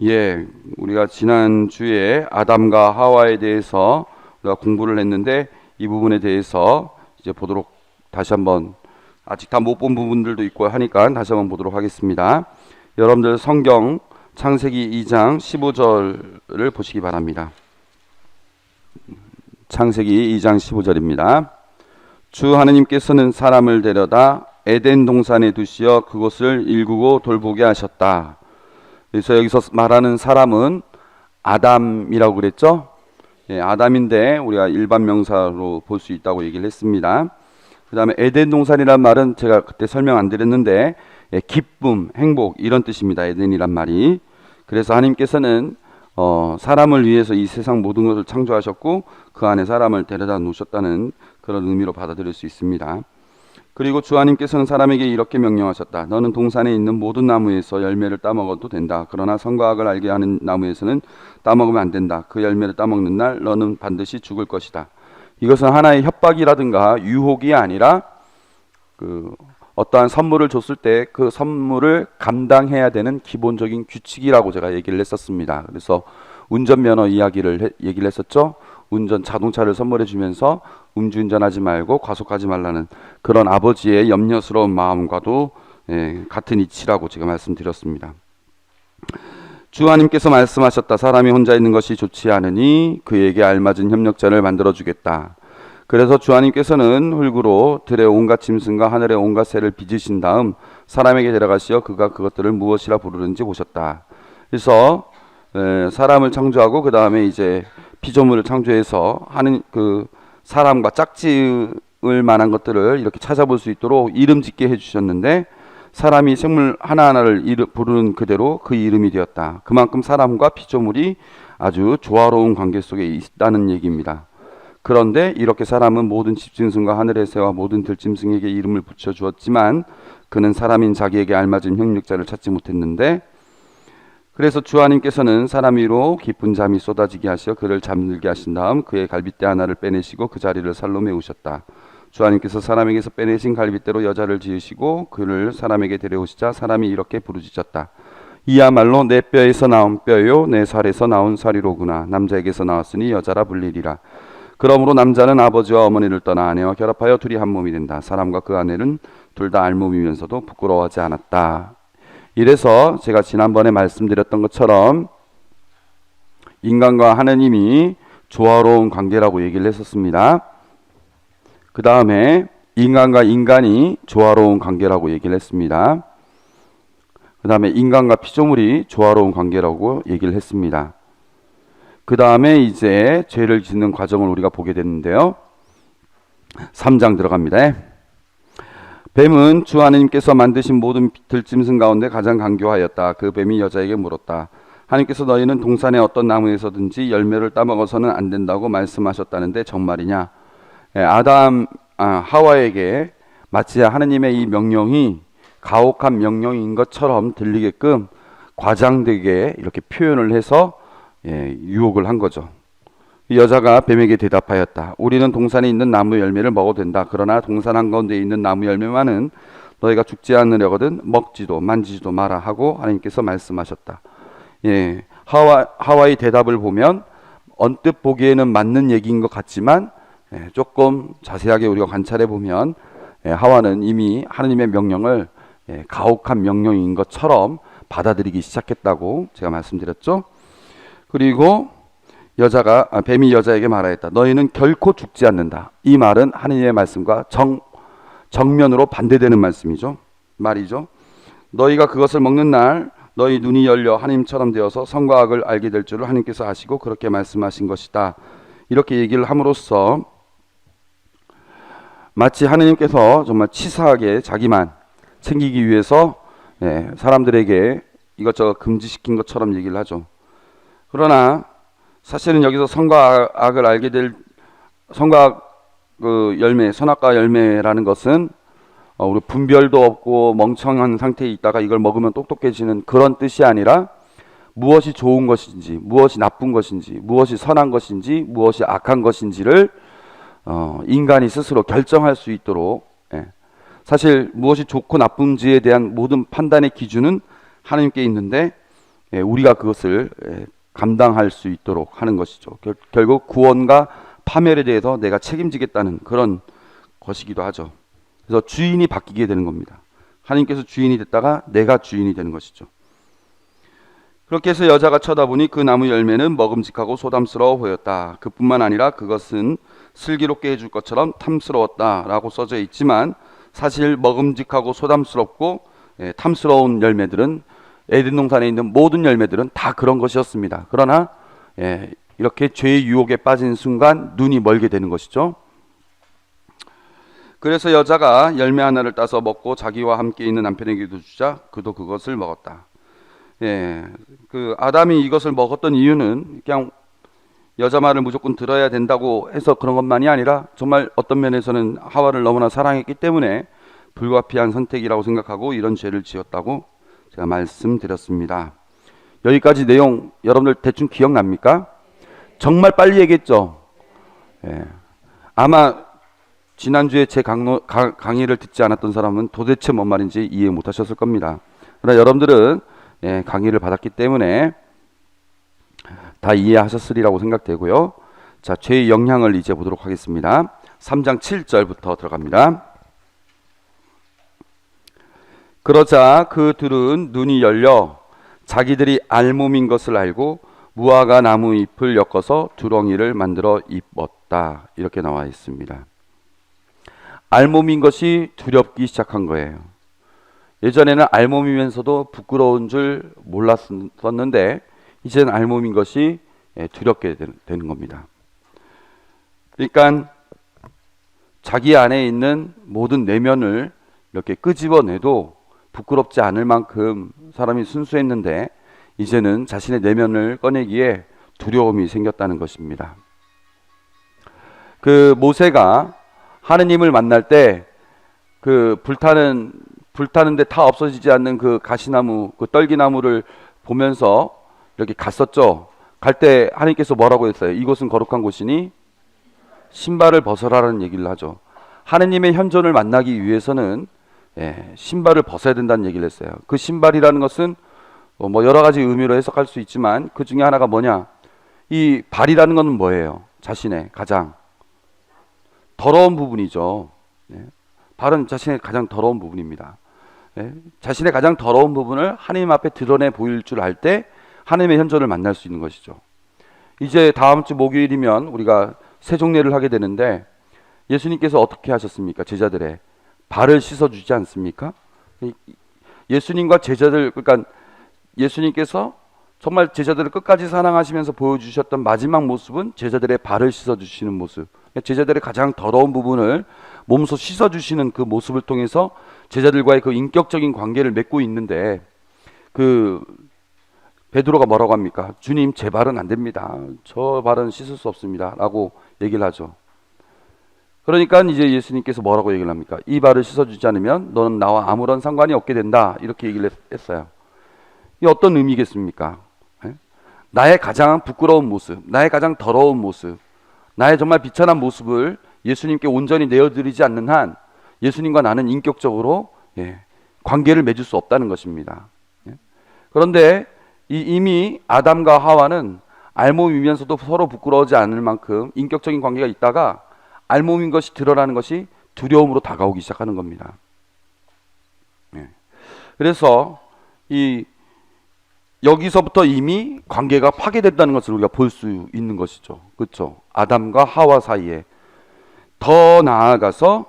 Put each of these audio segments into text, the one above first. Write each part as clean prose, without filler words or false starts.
예, 우리가 지난주에 아담과 하와에 대해서 우리가 공부를 했는데 이 부분에 대해서 이제 보도록 다시 한번 아직 다 못 본 부분들도 있고 하니까 다시 한번 보도록 하겠습니다. 여러분들 성경 창세기 2장 15절을 보시기 바랍니다. 창세기 2장 15절입니다. 주 하느님께서는 사람을 데려다 에덴 동산에 두시어 그곳을 일구고 돌보게 하셨다. 그래서 여기서 말하는 사람은 아담이라고 그랬죠. 예, 아담인데 우리가 일반 명사로 볼 수 있다고 얘기를 했습니다. 그 다음에 에덴 동산이란 말은 제가 그때 설명 안 드렸는데 기쁨, 행복 이런 뜻입니다. 에덴이란 말이. 그래서 하나님께서는 사람을 위해서 이 세상 모든 것을 창조하셨고 그 안에 사람을 데려다 놓으셨다는 그런 의미로 받아들일 수 있습니다. 그리고 주 하나님께서는 사람에게 이렇게 명령하셨다. 너는 동산에 있는 모든 나무에서 열매를 따먹어도 된다. 그러나 선과 악을 알게 하는 나무에서는 따먹으면 안 된다. 그 열매를 따먹는 날 너는 반드시 죽을 것이다. 이것은 하나의 협박이라든가 유혹이 아니라 어떠한 선물을 줬을 때 그 선물을 감당해야 되는 기본적인 규칙이라고 제가 얘기를 했었습니다. 그래서 운전면허 얘기를 했었죠. 자동차를 선물해 주면서 음주운전하지 말고 과속하지 말라는 그런 아버지의 염려스러운 마음과도 같은 이치라고 제가 말씀드렸습니다. 주하나님께서 말씀하셨다. 사람이 혼자 있는 것이 좋지 않으니 그에게 알맞은 협력자를 만들어 주겠다. 그래서 주하나님께서는 흙으로 들의 온갖 짐승과 하늘의 온갖 새를 빚으신 다음 사람에게 데려가시어 그가 그것들을 무엇이라 부르는지 보셨다. 그래서 사람을 창조하고 그 다음에 이제 피조물을 창조해서 하는 사람과 짝지을 만한 것들을 이렇게 찾아볼 수 있도록 이름 짓게 해주셨는데 사람이 생물 하나하나를 부르는 그대로 그 이름이 되었다. 그만큼 사람과 피조물이 아주 조화로운 관계 속에 있다는 얘기입니다. 그런데 이렇게 사람은 모든 집짐승과 하늘의 새와 모든 들짐승에게 이름을 붙여주었지만 그는 사람인 자기에게 알맞은 협력자를 찾지 못했는데 그래서 주하나님께서는 사람 위로 깊은 잠이 쏟아지게 하시어 그를 잠들게 하신 다음 그의 갈빗대 하나를 빼내시고 그 자리를 살로 메우셨다. 주하나님께서 사람에게서 빼내신 갈빗대로 여자를 지으시고 그를 사람에게 데려오시자 사람이 이렇게 부르짖었다. 이야말로 내 뼈에서 나온 뼈요 내 살에서 나온 살이로구나. 남자에게서 나왔으니 여자라 불리리라. 그러므로 남자는 아버지와 어머니를 떠나 아내와 결합하여 둘이 한 몸이 된다. 사람과 그 아내는 둘 다 알몸이면서도 부끄러워하지 않았다. 이래서 제가 지난번에 말씀드렸던 것처럼 인간과 하느님이 조화로운 관계라고 얘기를 했었습니다. 그 다음에 인간과 인간이 조화로운 관계라고 얘기를 했습니다. 그 다음에 인간과 피조물이 조화로운 관계라고 얘기를 했습니다. 그 다음에 이제 죄를 짓는 과정을 우리가 보게 됐는데요. 3장 들어갑니다. 뱀은 주 하나님께서 만드신 모든 들짐승 가운데 가장 강교하였다. 그 뱀이 여자에게 물었다. 하나님께서 너희는 동산의 어떤 나무에서든지 열매를 따먹어서는 안 된다고 말씀하셨다는데 정말이냐? 하와에게 마치 하나님의 이 명령이 가혹한 명령인 것처럼 들리게끔 과장되게 이렇게 표현을 해서 유혹을 한 거죠. 여자가 뱀에게 대답하였다. 우리는 동산에 있는 나무 열매를 먹어도 된다. 그러나 동산 한가운데 있는 나무 열매만은 너희가 죽지 않으려거든 먹지도 만지지도 마라 하고 하나님께서 말씀하셨다. 하와의 대답을 보면 언뜻 보기에는 맞는 얘기인 것 같지만 조금 자세하게 우리가 관찰해 보면 하와는 이미 하나님의 명령을 가혹한 명령인 것처럼 받아들이기 시작했다고 제가 말씀드렸죠. 그리고 뱀이 여자에게 말하였다. 너희는 결코 죽지 않는다. 이 말은 하나님의 말씀과 정면으로 반대되는 말이죠. 너희가 그것을 먹는 날 너희 눈이 열려 하나님처럼 되어서 선과 악을 알게 될 줄을 하나님께서 아시고 그렇게 말씀하신 것이다. 이렇게 얘기를 함으로써 마치 하나님께서 정말 치사하게 자기만 챙기기 위해서 사람들에게 이것저것 금지시킨 것처럼 얘기를 하죠. 그러나 사실은 여기서 선과 악을 알게 될 선과 열매, 선악과 열매라는 것은 우리 분별도 없고 멍청한 상태에 있다가 이걸 먹으면 똑똑해지는 그런 뜻이 아니라 무엇이 좋은 것인지, 무엇이 나쁜 것인지, 무엇이 선한 것인지, 무엇이 악한 것인지를 인간이 스스로 결정할 수 있도록 사실 무엇이 좋고 나쁜지에 대한 모든 판단의 기준은 하나님께 있는데 우리가 그것을 감당할 수 있도록 하는 것이죠. 결국 구원과 파멸에 대해서 내가 책임지겠다는 그런 것이기도 하죠. 그래서 주인이 바뀌게 되는 겁니다. 하나님께서 주인이 됐다가 내가 주인이 되는 것이죠. 그렇게 해서 여자가 쳐다보니 그 나무 열매는 먹음직하고 소담스러워 보였다. 그뿐만 아니라 그것은 슬기롭게 해줄 것처럼 탐스러웠다라고 써져 있지만 사실 먹음직하고 소담스럽고 탐스러운 열매들은 에덴 동산에 있는 모든 열매들은 다 그런 것이었습니다. 그러나 이렇게 죄의 유혹에 빠진 순간 눈이 멀게 되는 것이죠. 그래서 여자가 열매 하나를 따서 먹고 자기와 함께 있는 남편에게도 주자 그도 그것을 먹었다. 그 아담이 이것을 먹었던 이유는 그냥 여자 말을 무조건 들어야 된다고 해서 그런 것만이 아니라 정말 어떤 면에서는 하와를 너무나 사랑했기 때문에 불가피한 선택이라고 생각하고 이런 죄를 지었다고 제가 말씀드렸습니다. 여기까지 내용 여러분들 대충 기억납니까? 정말 빨리 얘기했죠. 아마 지난주에 제 강의를 듣지 않았던 사람은 도대체 뭔 말인지 이해 못하셨을 겁니다. 그러나 여러분들은 강의를 받았기 때문에 다 이해하셨으리라고 생각되고요. 자, 죄의 영향을 이제 보도록 하겠습니다. 3장 7절부터 들어갑니다. 그러자 그들은 눈이 열려 자기들이 알몸인 것을 알고 무화과 나무 잎을 엮어서 두렁이를 만들어 입었다. 이렇게 나와 있습니다. 알몸인 것이 두렵기 시작한 거예요. 예전에는 알몸이면서도 부끄러운 줄 몰랐었는데 이제는 알몸인 것이 두렵게 되는 겁니다. 그러니까 자기 안에 있는 모든 내면을 이렇게 끄집어내도 부끄럽지 않을 만큼 사람이 순수했는데 이제는 자신의 내면을 꺼내기에 두려움이 생겼다는 것입니다. 그 모세가 하느님을 만날 때 그 불타는데 다 없어지지 않는 그 가시나무, 그 떨기나무를 보면서 이렇게 갔었죠. 갈 때 하나님께서 뭐라고 했어요? 이곳은 거룩한 곳이니 신발을 벗어라라는 얘기를 하죠. 하느님의 현존을 만나기 위해서는 신발을 벗어야 된다는 얘기를 했어요. 그 신발이라는 것은 뭐 여러 가지 의미로 해석할 수 있지만 그 중에 하나가 뭐냐? 이 발이라는 것은 뭐예요? 자신의 가장 더러운 부분이죠. 발은 자신의 가장 더러운 부분입니다. 자신의 가장 더러운 부분을 하나님 앞에 드러내 보일 줄 알 때 하나님의 현존을 만날 수 있는 것이죠. 이제 다음 주 목요일이면 우리가 세종례를 하게 되는데 예수님께서 어떻게 하셨습니까? 제자들의 발을 씻어주지 않습니까? 예수님과 제자들, 그러니까 예수님께서 정말 제자들을 끝까지 사랑하시면서 보여주셨던 마지막 모습은 제자들의 발을 씻어주시는 모습. 제자들의 가장 더러운 부분을 몸소 씻어주시는 그 모습을 통해서 제자들과의 그 인격적인 관계를 맺고 있는데 그 베드로가 뭐라고 합니까? 주님, 제 발은 안 됩니다. 저 발은 씻을 수 없습니다. 라고 얘기를 하죠. 그러니까 이제 예수님께서 뭐라고 얘기를 합니까? 이 발을 씻어주지 않으면 너는 나와 아무런 상관이 없게 된다. 이렇게 얘기를 했어요. 이게 어떤 의미겠습니까? 나의 가장 부끄러운 모습, 나의 가장 더러운 모습, 나의 정말 비천한 모습을 예수님께 온전히 내어드리지 않는 한 예수님과 나는 인격적으로 관계를 맺을 수 없다는 것입니다. 그런데 이미 아담과 하와는 알몸이면서도 서로 부끄러워하지 않을 만큼 인격적인 관계가 있다가 알몸인 것이 드러나는 것이 두려움으로 다가오기 시작하는 겁니다. 그래서 여기서부터 이미 관계가 파괴됐다는 것을 우리가 볼 수 있는 것이죠. 그렇죠? 아담과 하와 사이에. 더 나아가서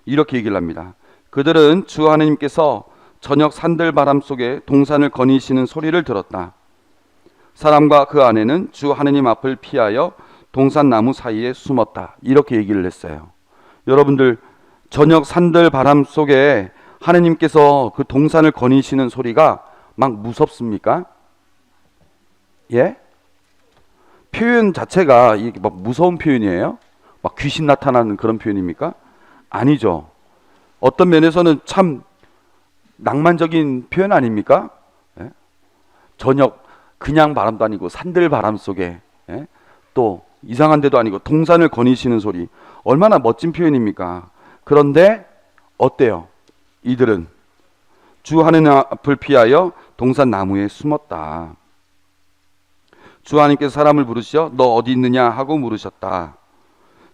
이렇게 얘기를 합니다. 그들은 주 하나님께서 저녁 산들바람 속에 동산을 거니시는 소리를 들었다. 사람과 그 아내는 주 하나님 앞을 피하여 동산나무 사이에 숨었다. 이렇게 얘기를 했어요. 여러분들, 저녁 산들바람 속에 하나님께서 그 동산을 거니시는 소리가 막 무섭습니까? 예? 표현 자체가 이게 막 무서운 표현이에요? 막 귀신 나타나는 그런 표현입니까? 아니죠. 어떤 면에서는 참 낭만적인 표현 아닙니까? 예? 저녁 그냥 바람도 아니고 산들 바람 속에 또 이상한 데도 아니고 동산을 거니시는 소리, 얼마나 멋진 표현입니까? 그런데 어때요? 이들은 주 하나님 앞을 피하여 동산 나무에 숨었다. 주 하나님께서 사람을 부르시어 너 어디 있느냐 하고 물으셨다.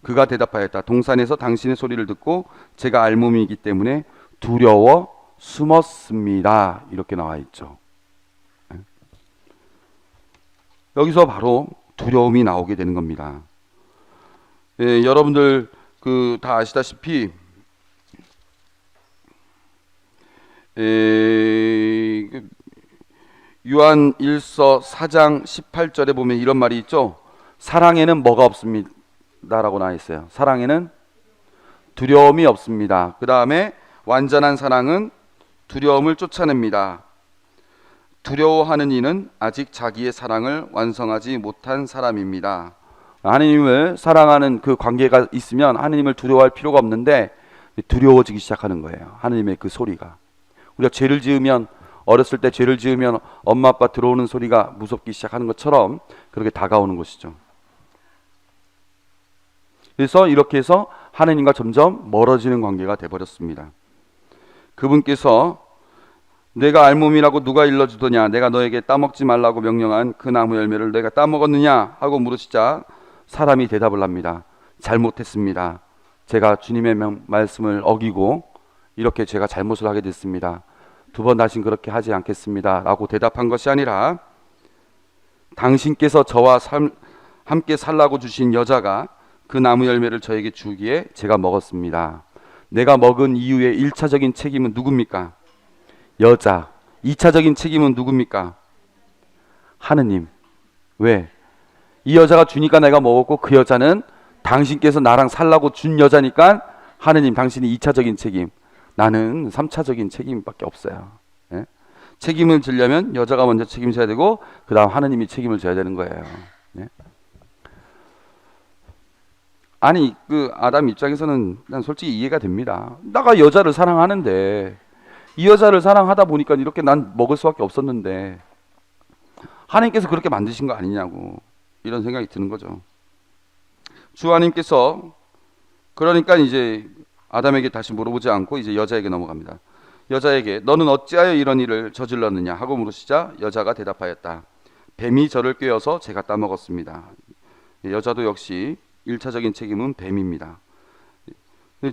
그가 대답하였다. 동산에서 당신의 소리를 듣고 제가 알몸이기 때문에 두려워 숨었습니다. 이렇게 나와 있죠. 여기서 바로 두려움이 나오게 되는 겁니다. 여러분들 다 아시다시피 요한 1서 4장 18절에 보면 이런 말이 있죠. 사랑에는 뭐가 없습니다 라고 나와 있어요. 사랑에는 두려움이 없습니다. 그 다음에 완전한 사랑은 두려움을 쫓아냅니다. 두려워하는 이는 아직 자기의 사랑을 완성하지 못한 사람입니다. 하느님을 사랑하는 그 관계가 있으면 하느님을 두려워할 필요가 없는데 두려워지기 시작하는 거예요. 하느님의 그 소리가. 우리가 죄를 지으면, 어렸을 때 죄를 지으면 엄마 아빠 들어오는 소리가 무섭기 시작하는 것처럼 그렇게 다가오는 것이죠. 그래서 이렇게 해서 하느님과 점점 멀어지는 관계가 되어버렸습니다. 그분께서 내가 알몸이라고 누가 일러주더냐, 내가 너에게 따먹지 말라고 명령한 그 나무 열매를 내가 따먹었느냐 하고 물으시자 사람이 대답을 합니다. 잘못했습니다. 제가 주님의 말씀을 어기고 이렇게 제가 잘못을 하게 됐습니다. 두 번 다신 그렇게 하지 않겠습니다 라고 대답한 것이 아니라, 당신께서 저와 함께 살라고 주신 여자가 그 나무 열매를 저에게 주기에 제가 먹었습니다. 내가 먹은 이후에 1차적인 책임은 누굽니까? 여자. 2차적인 책임은 누굽니까? 하느님. 왜? 이 여자가 주니까 내가 먹었고, 그 여자는 당신께서 나랑 살라고 준 여자니까 하느님, 당신이 2차적인 책임, 나는 3차적인 책임밖에 없어요. 예? 책임을 지려면 여자가 먼저 책임져야 되고 그 다음 하느님이 책임을 져야 되는 거예요. 예? 아니 아담 입장에서는 난 솔직히 이해가 됩니다. 내가 여자를 사랑하는데, 이 여자를 사랑하다 보니까 이렇게 난 먹을 수밖에 없었는데 하나님께서 그렇게 만드신 거 아니냐고, 이런 생각이 드는 거죠. 주 하나님께서 그러니까 이제 아담에게 다시 물어보지 않고 이제 여자에게 넘어갑니다. 여자에게 너는 어찌하여 이런 일을 저질렀느냐 하고 물으시자 여자가 대답하였다. 뱀이 저를 꿰어서 제가 따먹었습니다. 여자도 역시 1차적인 책임은 뱀입니다.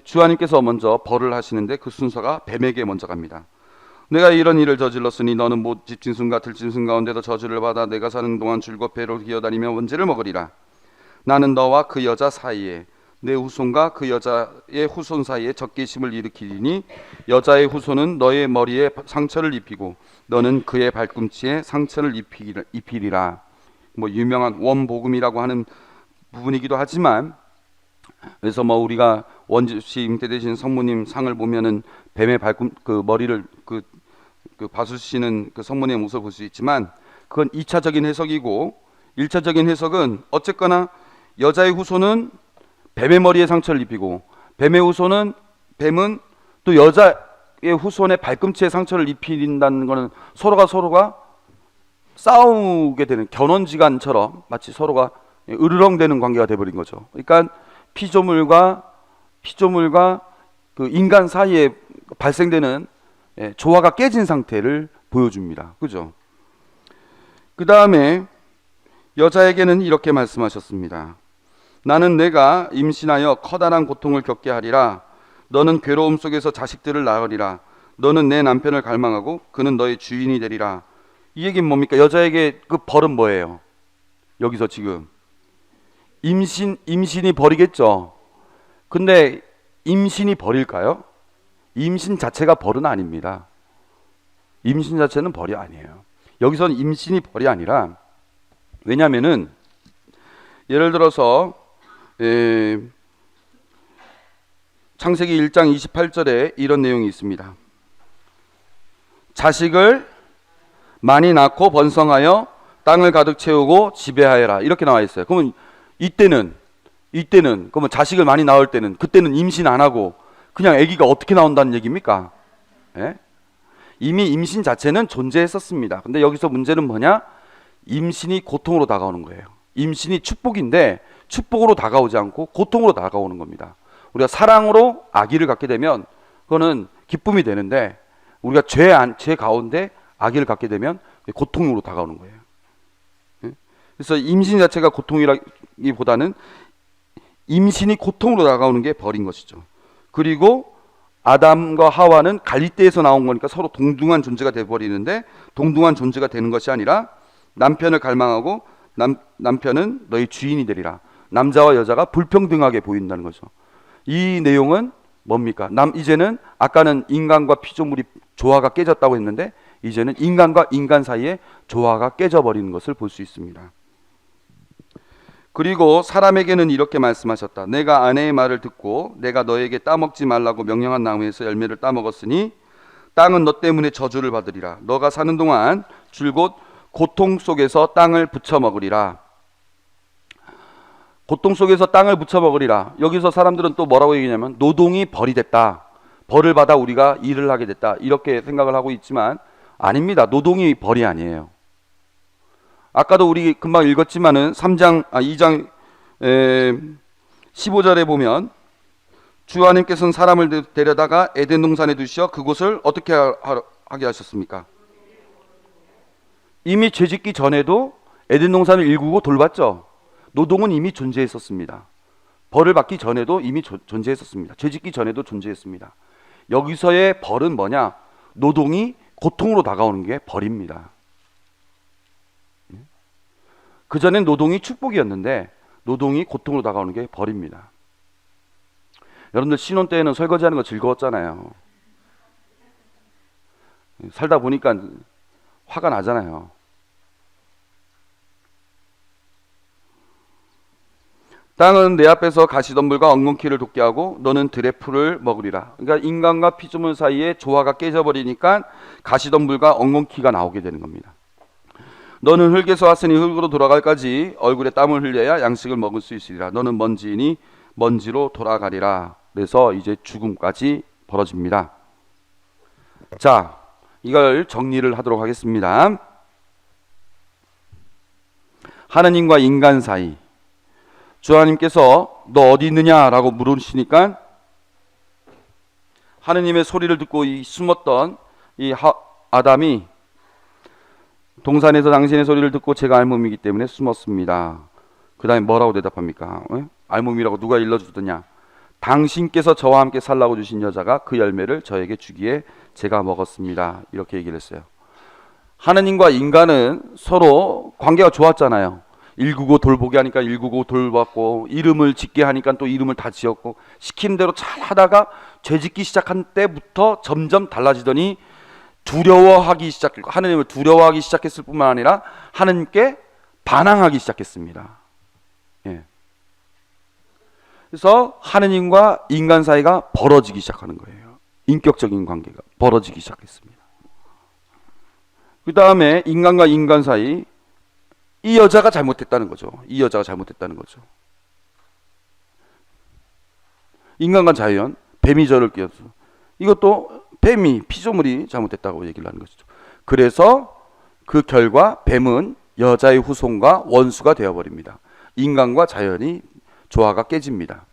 주 하나님께서 먼저 벌을 하시는데 그 순서가 뱀에게 먼저 갑니다. 내가 이런 일을 저질렀으니 너는 못 집짐승과 들짐승 가운데도 저주를 받아 내가 사는 동안 줄곧 배로 기어다니며 원죄를 먹으리라. 나는 너와 그 여자 사이에, 내 후손과 그 여자의 후손 사이에 적개심을 일으키리니 여자의 후손은 너의 머리에 상처를 입히고 너는 그의 발꿈치에 상처를 입히리라. 유명한 원복음이라고 하는 부분이기도 하지만, 그래서 우리가 원주시 임대 되신 성모님 상을 보면은 뱀의 머리를 봐주시는 그 성모님의 모습을 볼 수 있지만, 그건 2차적인 해석이고, 1차적인 해석은 어쨌거나 여자의 후손은 뱀의 머리에 상처를 입히고, 뱀의 후손은, 뱀은 또 여자의 후손의 발꿈치에 상처를 입힌다는 것은 서로가 싸우게 되는 견원지간처럼 마치 서로가 으르렁대는 관계가 되어버린 거죠. 그러니까 피조물과 그 인간 사이에 발생되는 조화가 깨진 상태를 보여줍니다. 그죠? 그 다음에 여자에게는 이렇게 말씀하셨습니다. 나는 내가 임신하여 커다란 고통을 겪게 하리라. 너는 괴로움 속에서 자식들을 낳으리라. 너는 내 남편을 갈망하고 그는 너의 주인이 되리라. 이 얘기는 뭡니까? 여자에게 그 벌은 뭐예요? 여기서 지금 임신이 벌이겠죠. 근데 임신이 벌일까요? 임신 자체가 벌은 아닙니다. 임신 자체는 벌이 아니에요. 여기서는 임신이 벌이 아니라, 왜냐하면은 예를 들어서 창세기 1장 28절에 이런 내용이 있습니다. 자식을 많이 낳고 번성하여 땅을 가득 채우고 지배하여라, 이렇게 나와 있어요. 그러면 이때는 그러면 자식을 많이 낳을 때는, 그때는 임신 안 하고 그냥 아기가 어떻게 나온다는 얘기입니까? 예? 이미 임신 자체는 존재했었습니다. 근데 여기서 문제는 뭐냐? 임신이 고통으로 다가오는 거예요. 임신이 축복인데 축복으로 다가오지 않고 고통으로 다가오는 겁니다. 우리가 사랑으로 아기를 갖게 되면 그거는 기쁨이 되는데, 우리가 죄 가운데 아기를 갖게 되면 고통으로 다가오는 거예요. 그래서 임신 자체가 고통이라기보다는 임신이 고통으로 다가오는 게 벌인 것이죠. 그리고 아담과 하와는 갈릴대에서 나온 거니까 서로 동등한 존재가 되어버리는데, 동등한 존재가 되는 것이 아니라 남편을 갈망하고 남편은 너희 주인이 되리라. 남자와 여자가 불평등하게 보인다는 거죠. 이 내용은 뭡니까? 이제는 아까는 인간과 피조물이 조화가 깨졌다고 했는데, 이제는 인간과 인간 사이에 조화가 깨져버리는 것을 볼 수 있습니다. 그리고 사람에게는 이렇게 말씀하셨다. 내가 아내의 말을 듣고 내가 너에게 따먹지 말라고 명령한 나무에서 열매를 따먹었으니 땅은 너 때문에 저주를 받으리라. 너가 사는 동안 줄곧 고통 속에서 땅을 부쳐먹으리라. 고통 속에서 땅을 부쳐먹으리라. 여기서 사람들은 또 뭐라고 얘기냐면 노동이 벌이 됐다. 벌을 받아 우리가 일을 하게 됐다. 이렇게 생각을 하고 있지만 아닙니다. 노동이 벌이 아니에요. 아까도 우리 금방 읽었지만은 2장 15절에 보면 주 하나님께서는 사람을 데려다가 에덴 동산에 두시어 그곳을 어떻게 하게 하셨습니까? 이미 죄짓기 전에도 에덴 동산을 일구고 돌봤죠. 노동은 이미 존재했었습니다. 벌을 받기 전에도 이미 존재했었습니다. 죄짓기 전에도 존재했습니다. 여기서의 벌은 뭐냐? 노동이 고통으로 다가오는 게 벌입니다. 그전엔 노동이 축복이었는데 노동이 고통으로 다가오는 게 벌입니다. 여러분들 신혼 때에는 설거지하는 거 즐거웠잖아요. 살다 보니까 화가 나잖아요. 땅은 내 앞에서 가시덤불과 엉겅퀴를 돋게 하고 너는 들의 풀을 먹으리라. 그러니까 인간과 피조물 사이에 조화가 깨져버리니까 가시덤불과 엉겅퀴가 나오게 되는 겁니다. 너는 흙에서 왔으니 흙으로 돌아갈까지 얼굴에 땀을 흘려야 양식을 먹을 수 있으리라. 너는 먼지이니 먼지로 돌아가리라. 그래서 이제 죽음까지 벌어집니다. 자, 이걸 정리를 하도록 하겠습니다. 하나님과 인간 사이, 주 하나님께서 너 어디 있느냐라고 물으시니까 하나님의 소리를 듣고 숨었던 이 아담이 동산에서 당신의 소리를 듣고 제가 알몸이기 때문에 숨었습니다. 그 다음에 뭐라고 대답합니까? 알몸이라고 누가 일러주더냐? 당신께서 저와 함께 살라고 주신 여자가 그 열매를 저에게 주기에 제가 먹었습니다. 이렇게 얘기를 했어요. 하나님과 인간은 서로 관계가 좋았잖아요. 일구고 돌보게 하니까 일구고 돌봤고, 이름을 짓게 하니까 또 이름을 다 지었고, 시키는 대로 잘 하다가 죄짓기 시작한 때부터 점점 달라지더니 하나님을 두려워하기 시작했을 뿐만 아니라 하나님께 반항하기 시작했습니다. 예. 그래서 하나님과 인간 사이가 벌어지기 시작하는 거예요. 인격적인 관계가 벌어지기 시작했습니다. 그 다음에 인간과 인간 사이, 이 여자가 잘못했다는 거죠. 이 여자가 잘못했다는 거죠. 인간과 자연, 뱀이 저를 끼워서, 이것도 뱀이, 피조물이 잘못됐다고 얘기를 하는 것이죠. 그래서 그 결과 뱀은 여자의 후손과 원수가 되어버립니다. 인간과 자연이 조화가 깨집니다.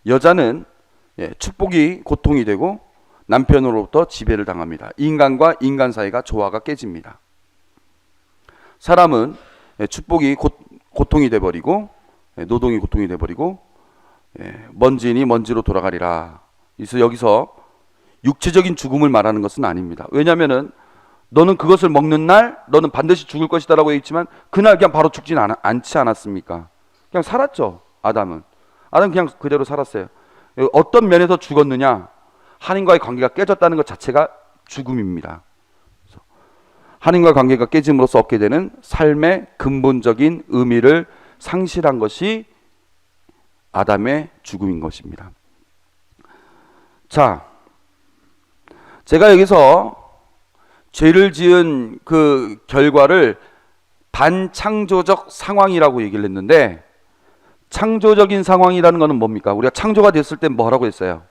여자는 축복이 고통이 되고 남편으로부터 지배를 당합니다. 인간과 인간 사이가 조화가 깨집니다. 사람은 축복이 고통이 돼버리고 노동이 고통이 돼버리고 먼지니 먼지로 돌아가리라. 그래서 여기서 육체적인 죽음을 말하는 것은 아닙니다. 왜냐하면은 너는 그것을 먹는 날 너는 반드시 죽을 것이다 라고 했지만 그날 그냥 바로 죽진 않지 않았습니까? 그냥 살았죠. 아담은 그냥 그대로 살았어요. 어떤 면에서 죽었느냐? 하나님과의 관계가 깨졌다는 것 자체가 죽음입니다. 하나님과 관계가 깨짐으로써 얻게 되는 삶의 근본적인 의미를 상실한 것이 아담의 죽음인 것입니다. 자, 제가 여기서 죄를 지은 그 결과를 반창조적 상황이라고 얘기를 했는데, 창조적인 상황이라는 것은 뭡니까? 우리가 창조가 됐을 때 뭐라고 했어요?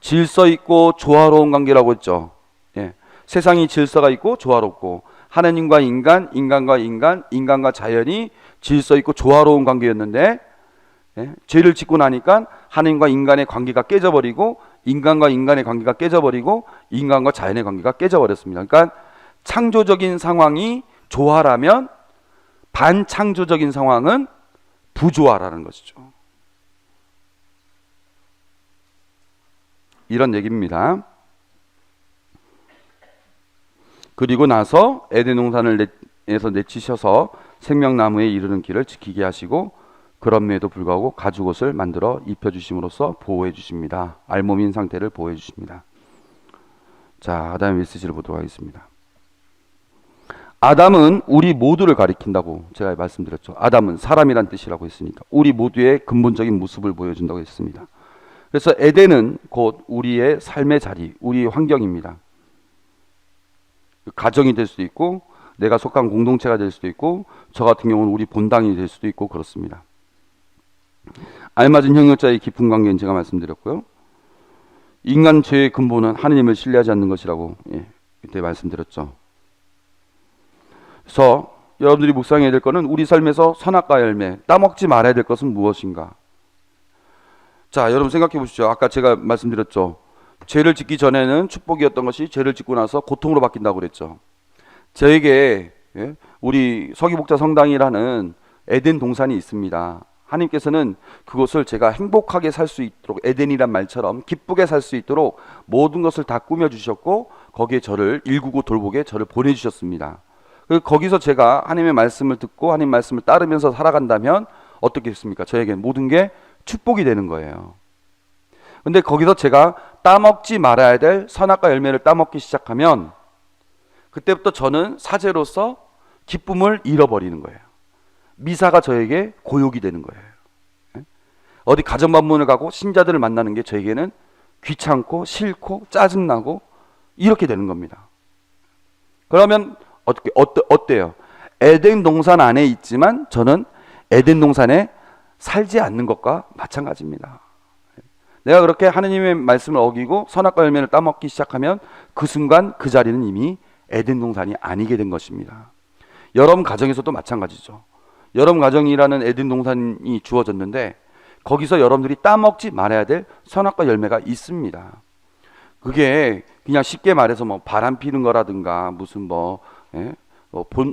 질서 있고 조화로운 관계라고 했죠. 예. 세상이 질서가 있고 조화롭고, 하나님과 인간, 인간과 인간, 인간과 자연이 질서 있고 조화로운 관계였는데, 죄를 짓고 나니까 하나님과 인간의 관계가 깨져버리고, 인간과 인간의 관계가 깨져버리고, 인간과 자연의 관계가 깨져버렸습니다. 그러니까 창조적인 상황이 조화라면 반창조적인 상황은 부조화라는 것이죠. 이런 얘기입니다. 그리고 나서 에덴 동산에서 내치셔서 생명나무에 이르는 길을 지키게 하시고 그럼에도 불구하고 가죽옷을 만들어 입혀주심으로써 보호해 주십니다. 알몸인 상태를 보호해 주십니다. 자, 아담의 메시지를 보도록 하겠습니다. 아담은 우리 모두를 가리킨다고 제가 말씀드렸죠. 아담은 사람이란 뜻이라고 했으니까 우리 모두의 근본적인 모습을 보여준다고 했습니다. 그래서 에덴은 곧 우리의 삶의 자리, 우리의 환경입니다. 가정이 될 수도 있고 내가 속한 공동체가 될 수도 있고 저 같은 경우는 우리 본당이 될 수도 있고 그렇습니다. 알맞은 형용자의 깊은 관계는 제가 말씀드렸고요. 인간 죄의 근본은 하느님을 신뢰하지 않는 것이라고 그때 말씀드렸죠. 그래서 여러분들이 묵상해야 될 것은 우리 삶에서 선악과 열매, 따먹지 말아야 될 것은 무엇인가? 자, 여러분 생각해 보시죠. 아까 제가 말씀드렸죠. 죄를 짓기 전에는 축복이었던 것이 죄를 짓고 나서 고통으로 바뀐다고 그랬죠. 저에게 우리 서기복자 성당이라는 에덴 동산이 있습니다. 하나님께서는 그것을 제가 행복하게 살 수 있도록 에덴이란 말처럼 기쁘게 살 수 있도록 모든 것을 다 꾸며주셨고 거기에 저를 일구고 돌보게 저를 보내주셨습니다. 거기서 제가 하나님의 말씀을 듣고 하나님 말씀을 따르면서 살아간다면 어떻게 했습니까? 저에게 모든 게 축복이 되는 거예요. 근데 거기서 제가 따먹지 말아야 될 선악과 열매를 따먹기 시작하면 그때부터 저는 사제로서 기쁨을 잃어버리는 거예요. 미사가 저에게 고욕이 되는 거예요. 어디 가정방문을 가고 신자들을 만나는 게 저에게는 귀찮고 싫고 짜증나고 이렇게 되는 겁니다. 그러면 어때요? 에덴 동산 안에 있지만 저는 에덴 동산에 살지 않는 것과 마찬가지입니다. 내가 그렇게 하느님의 말씀을 어기고 선악과 열매를 따먹기 시작하면 그 순간 그 자리는 이미 에덴 동산이 아니게 된 것입니다. 여러분 가정에서도 마찬가지죠. 여러분 가정이라는 에덴 동산이 주어졌는데 거기서 여러분들이 따먹지 말아야 될 선악과 열매가 있습니다. 그게 그냥 쉽게 말해서 뭐 바람 피는 거라든가 무슨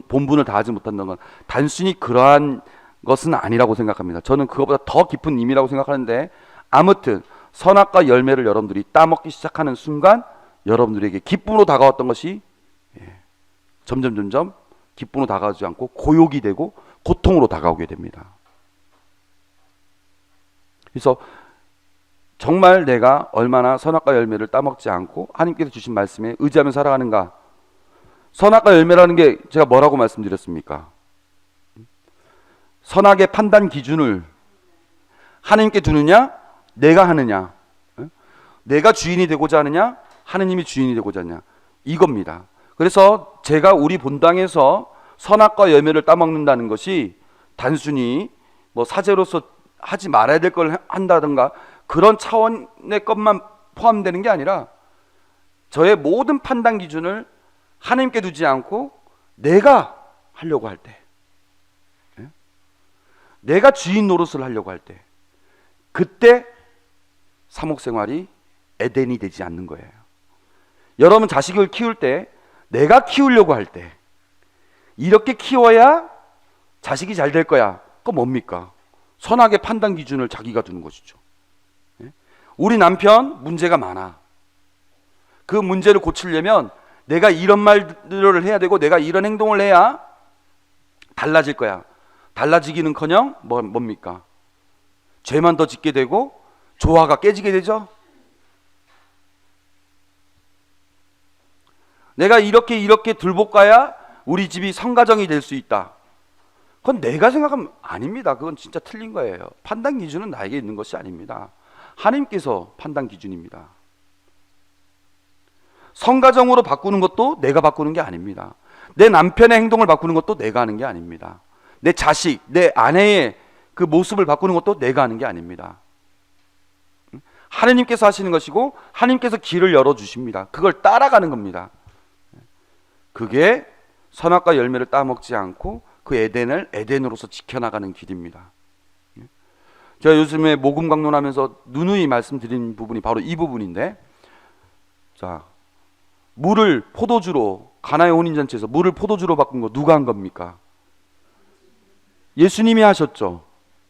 본분을 다하지 못한다는 건 단순히 그러한 것은 아니라고 생각합니다. 저는 그것보다 더 깊은 의미라고 생각하는데 아무튼 선악과 열매를 여러분들이 따먹기 시작하는 순간 여러분들에게 기쁨으로 다가왔던 것이 점점 기쁨으로 다가오지 않고 고욕이 되고 고통으로 다가오게 됩니다. 그래서 정말 내가 얼마나 선악과 열매를 따먹지 않고 하나님께서 주신 말씀에 의지하며 살아가는가. 선악과 열매라는 게 제가 뭐라고 말씀드렸습니까? 선악의 판단 기준을 하나님께 두느냐 내가 하느냐, 내가 주인이 되고자 하느냐 하나님이 주인이 되고자 하느냐, 이겁니다. 그래서 제가 우리 본당에서 선악과 열매를 따먹는다는 것이 단순히 뭐 사제로서 하지 말아야 될 걸 한다든가 그런 차원의 것만 포함되는 게 아니라 저의 모든 판단 기준을 하나님께 두지 않고 내가 하려고 할 때, 내가 주인 노릇을 하려고 할 때, 그때 사목생활이 에덴이 되지 않는 거예요. 여러분 자식을 키울 때 내가 키우려고 할 때 이렇게 키워야 자식이 잘 될 거야. 그거 뭡니까? 선악의 판단 기준을 자기가 두는 것이죠. 우리 남편 문제가 많아. 그 문제를 고치려면 내가 이런 말들을 해야 되고 내가 이런 행동을 해야 달라질 거야. 달라지기는커녕 뭡니까? 죄만 더 짓게 되고 조화가 깨지게 되죠. 내가 이렇게 들볶아야 우리 집이 성가정이 될 수 있다. 그건 내가 생각하면 아닙니다. 그건 진짜 틀린 거예요. 판단 기준은 나에게 있는 것이 아닙니다. 하나님께서 판단 기준입니다. 성가정으로 바꾸는 것도 내가 바꾸는 게 아닙니다. 내 남편의 행동을 바꾸는 것도 내가 하는 게 아닙니다. 내 자식, 내 아내의 그 모습을 바꾸는 것도 내가 하는 게 아닙니다. 하나님께서 하시는 것이고 하나님께서 길을 열어주십니다. 그걸 따라가는 겁니다. 그게 선악과 열매를 따먹지 않고 그 에덴을 에덴으로서 지켜나가는 길입니다. 제가 요즘에 복음 강론하면서 누누이 말씀드린 부분이 바로 이 부분인데, 자, 물을 포도주로, 가나의 혼인잔치에서 물을 포도주로 바꾼 거 누가 한 겁니까? 예수님이 하셨죠.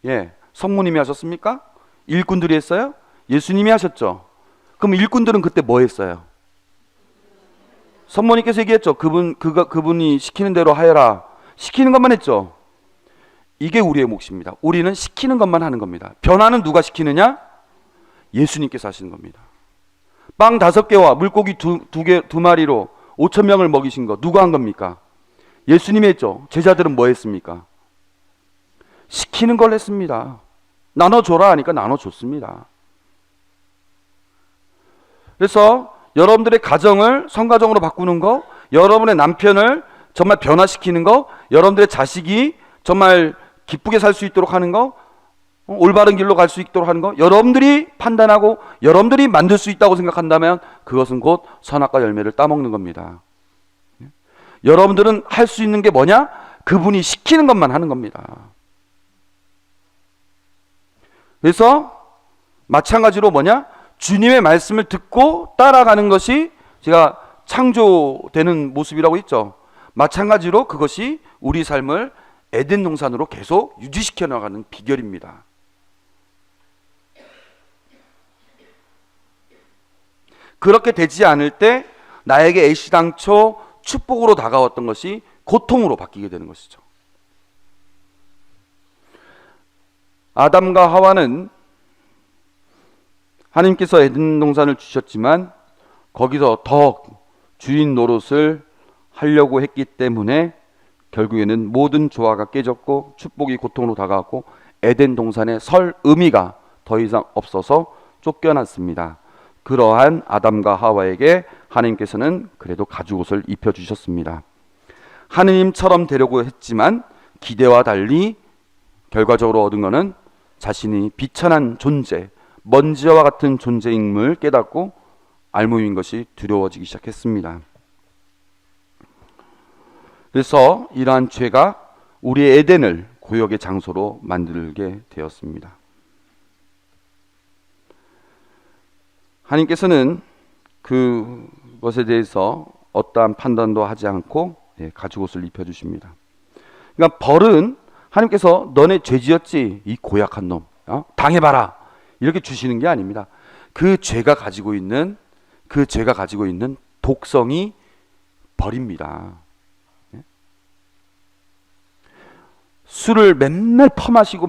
예, 성모님이 하셨습니까? 일꾼들이 했어요? 예수님이 하셨죠. 그럼 일꾼들은 그때 뭐 했어요? 성모님께서 얘기했죠. 그분이 시키는 대로 하여라. 시키는 것만 했죠. 이게 우리의 몫입니다. 우리는 시키는 것만 하는 겁니다. 변화는 누가 시키느냐? 예수님께서 하시는 겁니다. 빵 5개와 물고기 2마리로 5,000명을 먹이신 거 누가 한 겁니까? 예수님이 했죠. 제자들은 뭐 했습니까? 시키는 걸 했습니다. 나눠줘라 하니까 나눠줬습니다. 그래서 여러분들의 가정을 성가정으로 바꾸는 거, 여러분의 남편을 정말 변화시키는 거, 여러분들의 자식이 정말 기쁘게 살 수 있도록 하는 거, 올바른 길로 갈 수 있도록 하는 거, 여러분들이 판단하고 여러분들이 만들 수 있다고 생각한다면 그것은 곧 선악과 열매를 따먹는 겁니다. 여러분들은 할 수 있는 게 뭐냐? 그분이 시키는 것만 하는 겁니다. 그래서 마찬가지로 뭐냐? 주님의 말씀을 듣고 따라가는 것이 제가 창조되는 모습이라고 했죠. 마찬가지로 그것이 우리 삶을 에덴 동산으로 계속 유지시켜 나가는 비결입니다. 그렇게 되지 않을 때 나에게 애시당초 축복으로 다가왔던 것이 고통으로 바뀌게 되는 것이죠. 아담과 하와는 하나님께서 에덴 동산을 주셨지만 거기서 더 주인 노릇을 하려고 했기 때문에 결국에는 모든 조화가 깨졌고 축복이 고통으로 다가왔고 에덴 동산에 설 의미가 더 이상 없어서 쫓겨났습니다. 그러한 아담과 하와에게 하나님께서는 그래도 가죽옷을 입혀주셨습니다. 하느님처럼 되려고 했지만 기대와 달리 결과적으로 얻은 것은 자신이 비천한 존재, 먼지와 같은 존재임을 깨닫고 알몸인 것이 두려워지기 시작했습니다. 그래서 이러한 죄가 우리의 에덴을 고역의 장소로 만들게 되었습니다. 하나님께서는 그것에 대해서 어떠한 판단도 하지 않고 가죽옷을 입혀주십니다. 그러니까 벌은 하나님께서 너네 죄 지었지 이 고약한 놈 당해봐라 이렇게 주시는 게 아닙니다. 그 죄가 가지고 있는 독성이 벌입니다. 술을 맨날 퍼마시고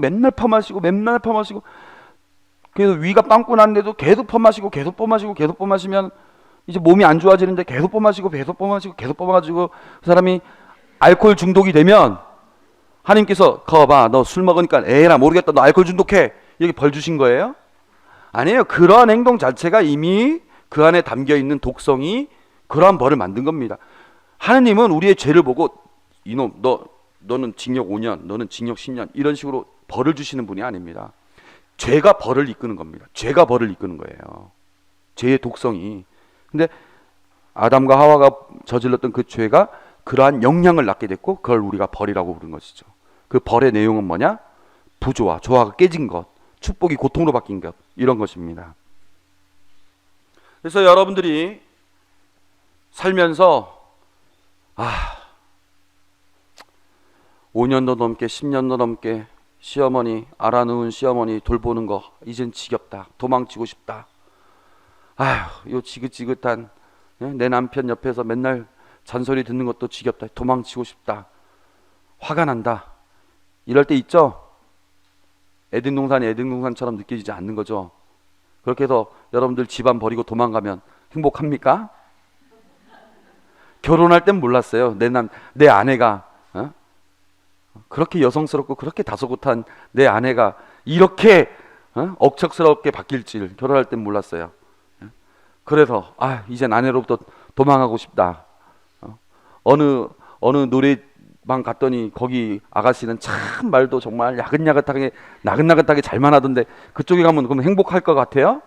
그래서 위가 빵꾸 났는데도 계속 퍼마시면 이제 몸이 안 좋아지는데 계속 퍼마시고 그 사람이 알코올 중독이 되면 하나님께서 거봐 너 술 먹으니까 에라 모르겠다 너 알코올 중독해 이렇게 벌 주신 거예요? 아니에요. 그러한 행동 자체가 이미 그 안에 담겨 있는 독성이 그러한 벌을 만든 겁니다. 하나님은 우리의 죄를 보고 이놈 너는 징역 5년 너는 징역 10년 이런 식으로 벌을 주시는 분이 아닙니다. 죄가 벌을 이끄는 겁니다. 죄가 벌을 이끄는 거예요. 죄의 독성이. 근데 아담과 하와가 저질렀던 그 죄가 그러한 영향을 낳게 됐고 그걸 우리가 벌이라고 부르는 것이죠. 그 벌의 내용은 뭐냐? 부조화, 조화가 깨진 것, 축복이 고통으로 바뀐 것, 이런 것입니다. 그래서 여러분들이 살면서 5년도 넘게 10년도 넘게 시어머니 알아놓은 시어머니 돌보는 거 이젠 지겹다. 도망치고 싶다. 요 지긋지긋한 내 남편 옆에서 맨날 잔소리 듣는 것도 지겹다. 도망치고 싶다. 화가 난다. 이럴 때 있죠? 에덴 동산이 에덴 동산처럼 느껴지지 않는 거죠. 그렇게 해서 여러분들 집안 버리고 도망가면 행복합니까? 결혼할 땐 몰랐어요. 내 아내가 그렇게 여성스럽고 그렇게 다소곳한 내 아내가 이렇게 억척스럽게 바뀔 줄 결혼할 땐 몰랐어요. 그래서 이젠 아내로부터 도망가고 싶다. 어느 노래방 갔더니 거기 아가씨는 참 말도 정말 나긋나긋하게 잘만 하던데 그쪽에 가면 그럼 행복할 것 같아요?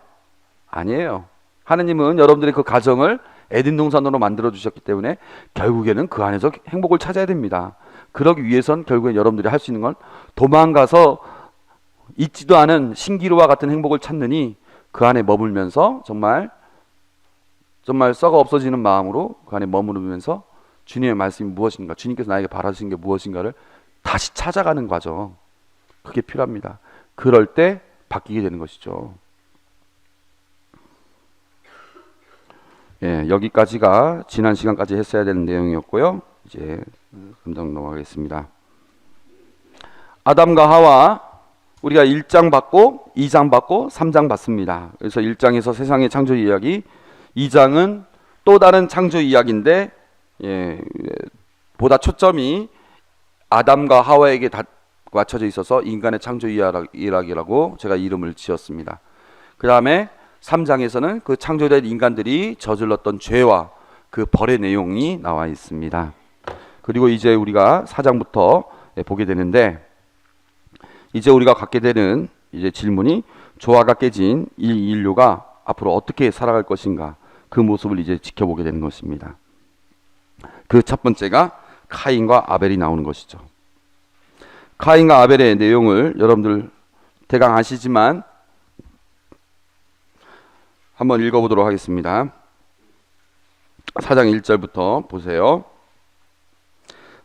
아니에요. 하느님은 여러분들의 그 가정을 에덴 동산으로 만들어 주셨기 때문에 결국에는 그 안에서 행복을 찾아야 됩니다. 그러기 위해선 결국엔 여러분들이 할 수 있는 건 도망가서 있지도 않은 신기루와 같은 행복을 찾느니 그 안에 머물면서 정말 썩어 없어지는 마음으로 그 안에 머무르면서 주님의 말씀이 무엇인가, 주님께서 나에게 바라시는 게 무엇인가를 다시 찾아가는 과정, 그게 필요합니다. 그럴 때 바뀌게 되는 것이죠. 예, 여기까지가 지난 시간까지 했어야 되는 내용이었고요. 이제 금방 넘어가겠습니다. 아담과 하와, 우리가 1장 받고 2장 받고 3장 받습니다. 그래서 1장에서 세상의 창조 이야기, 2장은 또 다른 창조 이야기인데 보다 초점이 아담과 하와에게 맞춰져 있어서 인간의 창조 이야기라고 제가 이름을 지었습니다. 그 다음에 3장에서는 그 창조된 인간들이 저질렀던 죄와 그 벌의 내용이 나와 있습니다. 그리고 이제 우리가 4장부터 보게 되는데, 이제 우리가 갖게 되는 이제 질문이, 조화가 깨진 이 인류가 앞으로 어떻게 살아갈 것인가, 그 모습을 이제 지켜보게 되는 것입니다. 그 첫 번째가 카인과 아벨이 나오는 것이죠. 카인과 아벨의 내용을 여러분들 대강 아시지만 한번 읽어보도록 하겠습니다. 4장 1절부터 보세요.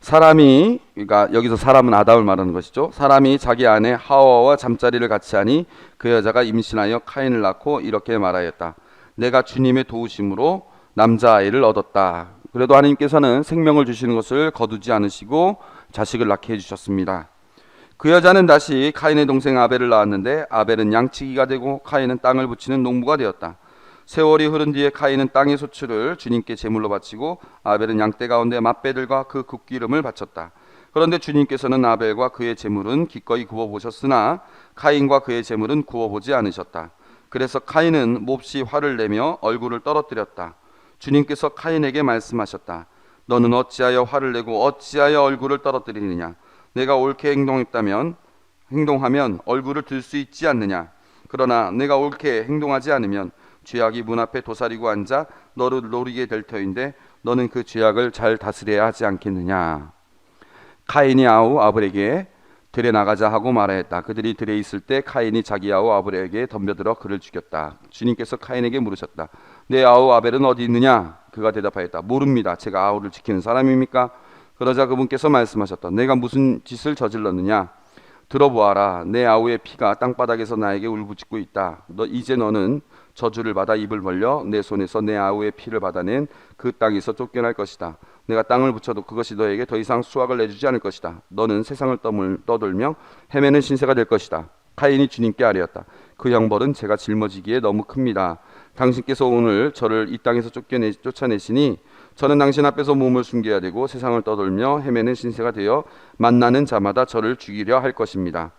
사람이, 그러니까 여기서 사람은 아담을 말하는 것이죠. 사람이 자기 아내 하와와 잠자리를 같이 하니 그 여자가 임신하여 카인을 낳고 이렇게 말하였다. 내가 주님의 도우심으로 남자아이를 얻었다. 그래도 하나님께서는 생명을 주시는 것을 거두지 않으시고 자식을 낳게 해주셨습니다. 그 여자는 다시 카인의 동생 아벨을 낳았는데 아벨은 양치기가 되고 카인은 땅을 붙이는 농부가 되었다. 세월이 흐른 뒤에 카인은 땅의 소출을 주님께 제물로 바치고 아벨은 양떼 가운데 맏배들과 그 굽기름을 바쳤다. 그런데 주님께서는 아벨과 그의 제물은 기꺼이 구워보셨으나 카인과 그의 제물은 구워보지 않으셨다. 그래서 카인은 몹시 화를 내며 얼굴을 떨어뜨렸다. 주님께서 카인에게 말씀하셨다. 너는 어찌하여 화를 내고 어찌하여 얼굴을 떨어뜨리느냐. 내가 옳게 행동하면 얼굴을 들 수 있지 않느냐. 그러나 내가 옳게 행동하지 않으면 죄악이 문 앞에 도사리고 앉아 너를 노리게 될 터인데 너는 그 죄악을 잘 다스려야 하지 않겠느냐. 카인이 아우 아벨에게 들에 나가자 하고 말하였다. 그들이 들에 있을 때 카인이 자기 아우 아벨에게 덤벼들어 그를 죽였다. 주님께서 카인에게 물으셨다. 내 아우 아벨은 어디 있느냐? 그가 대답하였다. 모릅니다. 제가 아우를 지키는 사람입니까? 그러자 그분께서 말씀하셨다. 내가 무슨 짓을 저질렀느냐? 들어보아라. 내 아우의 피가 땅바닥에서 나에게 울부짖고 있다. 이제 너는 저주를 받아 입을 벌려 내 손에서 내 아우의 피를 받아낸 그 땅에서 쫓겨날 것이다. 내가 땅을 붙여도 그것이 너에게 더 이상 수확을 내주지 않을 것이다. 너는 세상을 떠돌며 헤매는 신세가 될 것이다. 카인이 주님께 아뢰었다. 그 형벌은 제가 짊어지기에 너무 큽니다. 당신께서 오늘 저를 이 땅에서 쫓아내시니 저는 당신 앞에서 몸을 숨겨야 되고 세상을 떠돌며 헤매는 신세가 되어 만나는 자마다 저를 죽이려 할 것입니다.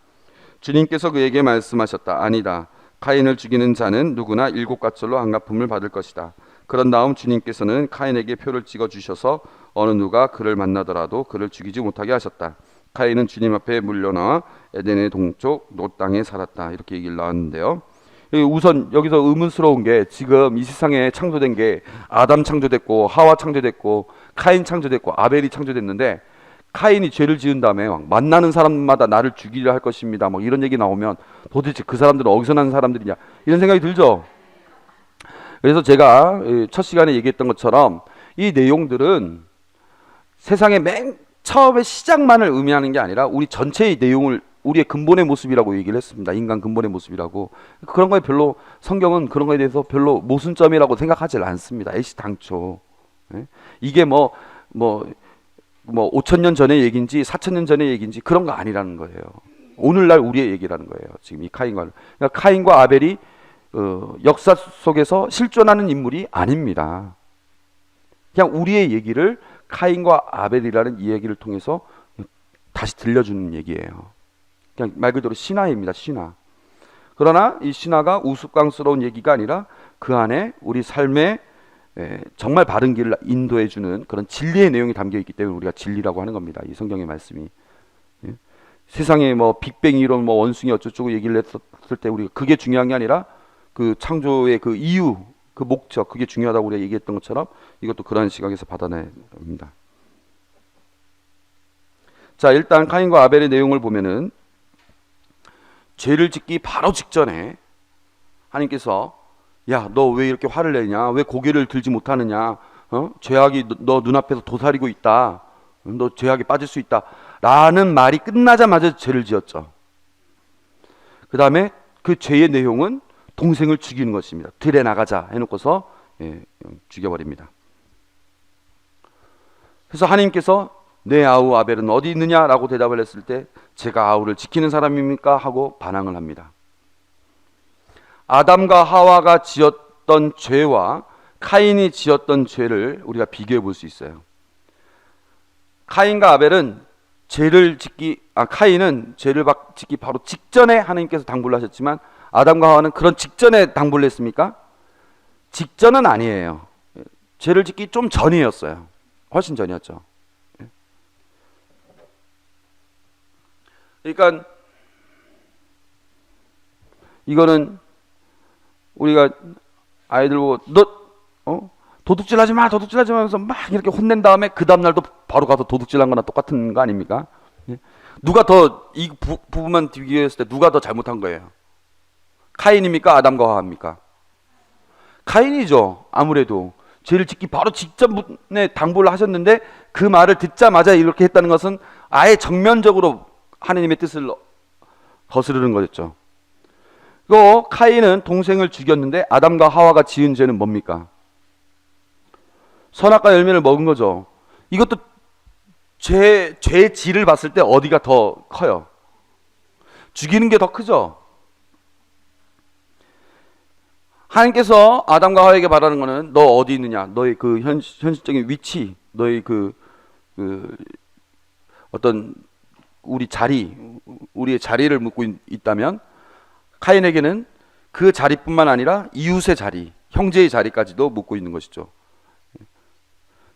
주님께서 그에게 말씀하셨다. 아니다. 카인을 죽이는 자는 누구나 7가철로 한가품을 받을 것이다. 그런 다음 주님께서는 카인에게 표를 찍어 주셔서 어느 누가 그를 만나더라도 그를 죽이지 못하게 하셨다. 카인은 주님 앞에 물려나와 에덴의 동쪽 놋 땅에 살았다. 이렇게 얘기를 나왔는데요. 우선 여기서 의문스러운 게, 지금 이 세상에 창조된 게 아담 창조됐고 하와 창조됐고 카인 창조됐고 아벨이 창조됐는데, 카인이 죄를 지은 다음에 만나는 사람마다 나를 죽이려 할 것입니다, 뭐 이런 얘기 나오면 도대체 그 사람들은 어디서 난 사람들이냐, 이런 생각이 들죠. 그래서 제가 첫 시간에 얘기했던 것처럼 이 내용들은 세상의 맨 처음에 시작만을 의미하는 게 아니라 우리 전체의 내용을, 우리의 근본의 모습이라고 얘기를 했습니다. 인간 근본의 모습이라고. 그런 거에 별로, 성경은 그런 거에 대해서 별로 모순점이라고 생각하지 않습니다. 애시당초. 이게 뭐 5,000년 전의 얘기인지 4,000년 전의 얘기인지 그런 거 아니라는 거예요. 오늘날 우리의 얘기라는 거예요. 지금 이 카인과. 그러니까 카인과 아벨이 역사 속에서 실존하는 인물이 아닙니다. 그냥 우리의 얘기를 카인과 아벨이라는 이 얘기를 통해서 다시 들려주는 얘기예요. 그냥 말 그대로 신화입니다. 신화. 그러나 이 신화가 우스꽝스러운 얘기가 아니라 그 안에 우리 삶에 정말 바른 길을 인도해주는 그런 진리의 내용이 담겨있기 때문에 우리가 진리라고 하는 겁니다. 이 성경의 말씀이. 세상에 뭐 빅뱅 이론, 뭐 원숭이 어쩌고 얘기를 했을 때 우리가 그게 중요한 게 아니라 그 창조의 그 이유, 그 목적, 그게 중요하다고 우리가 얘기했던 것처럼 이것도 그런 시각에서 받아내야 합니다. 자, 일단 카인과 아벨의 내용을 보면은 죄를 짓기 바로 직전에 하나님께서, 야, 너 왜 이렇게 화를 내냐? 왜 고개를 들지 못하느냐? 죄악이 너 눈앞에서 도사리고 있다. 너 죄악에 빠질 수 있다 라는 말이 끝나자마자 죄를 지었죠. 그 다음에 그 죄의 내용은 동생을 죽이는 것입니다. 들에 나가자 해놓고서 죽여버립니다. 그래서 하나님께서 내 아우 아벨은 어디 있느냐라고 대답을 했을 때 제가 아우를 지키는 사람입니까? 하고 반항을 합니다. 아담과 하와가 지었던 죄와 카인이 지었던 죄를 우리가 비교해 볼 수 있어요. 카인과 아벨은 카인은 죄를 짓기 바로 직전에 하나님께서 당부를 하셨지만 아담과 하와는 그런 직전에 당부를 했습니까? 직전은 아니에요. 죄를 짓기 좀 전이었어요. 훨씬 전이었죠. 그러니까 이거는 우리가 아이들 보고 도둑질하지 마 하면서 막 이렇게 혼낸 다음에 그 다음날도 바로 가서 도둑질한 거나 똑같은 거 아닙니까? 누가 더 이 부분만 비교했을 때 누가 더 잘못한 거예요? 카인입니까? 아담과 하와입니까? 카인이죠. 아무래도 죄를 짓기 바로 직전에 당부를 하셨는데 그 말을 듣자마자 이렇게 했다는 것은 아예 정면적으로 하나님의 뜻을 거스르는 거였죠. 카인은 동생을 죽였는데 아담과 하와가 지은 죄는 뭡니까? 선악과 열매를 먹은 거죠. 이것도 죄의 질을 봤을 때 어디가 더 커요? 죽이는 게 더 크죠. 하나님께서 아담과 하와에게 말하는 거는 너 어디 있느냐, 너의 그 현실적인 위치, 너의 그 어떤 우리의 자리를 묻고 있다면 카인에게는 그 자리뿐만 아니라 이웃의 자리, 형제의 자리까지도 묻고 있는 것이죠.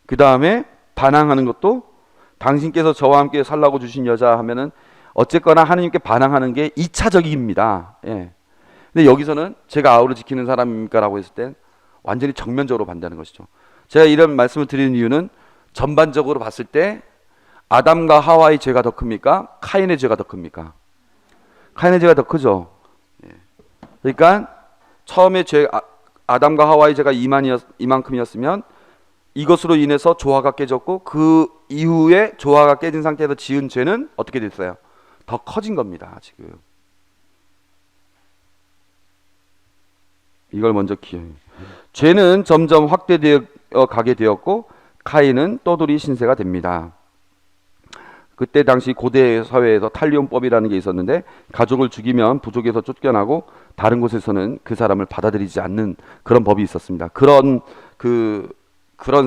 그 다음에 반항하는 것도 당신께서 저와 함께 살라고 주신 여자 하면은 어쨌거나 하나님께 반항하는 게 2차적입니다. 근데 여기서는 제가 아우를 지키는 사람입니까? 라고 했을 땐 완전히 정면적으로 반대하는 것이죠. 제가 이런 말씀을 드리는 이유는 전반적으로 봤을 때 아담과 하와의 죄가 더 큽니까? 카인의 죄가 더 큽니까? 카인의 죄가 더 크죠. 그러니까 처음에 아담과 하와의 죄가 이만큼이었으면 이것으로 인해서 조화가 깨졌고 그 이후에 조화가 깨진 상태에서 지은 죄는 어떻게 됐어요? 더 커진 겁니다. 지금 이걸 먼저 기억해요. 죄는 점점 확대되어 가게 되었고 카인은 떠돌이 신세가 됩니다. 그때 당시 고대 사회에서 탈리온법이라는 게 있었는데 가족을 죽이면 부족에서 쫓겨나고 다른 곳에서는 그 사람을 받아들이지 않는 그런 법이 있었습니다. 그런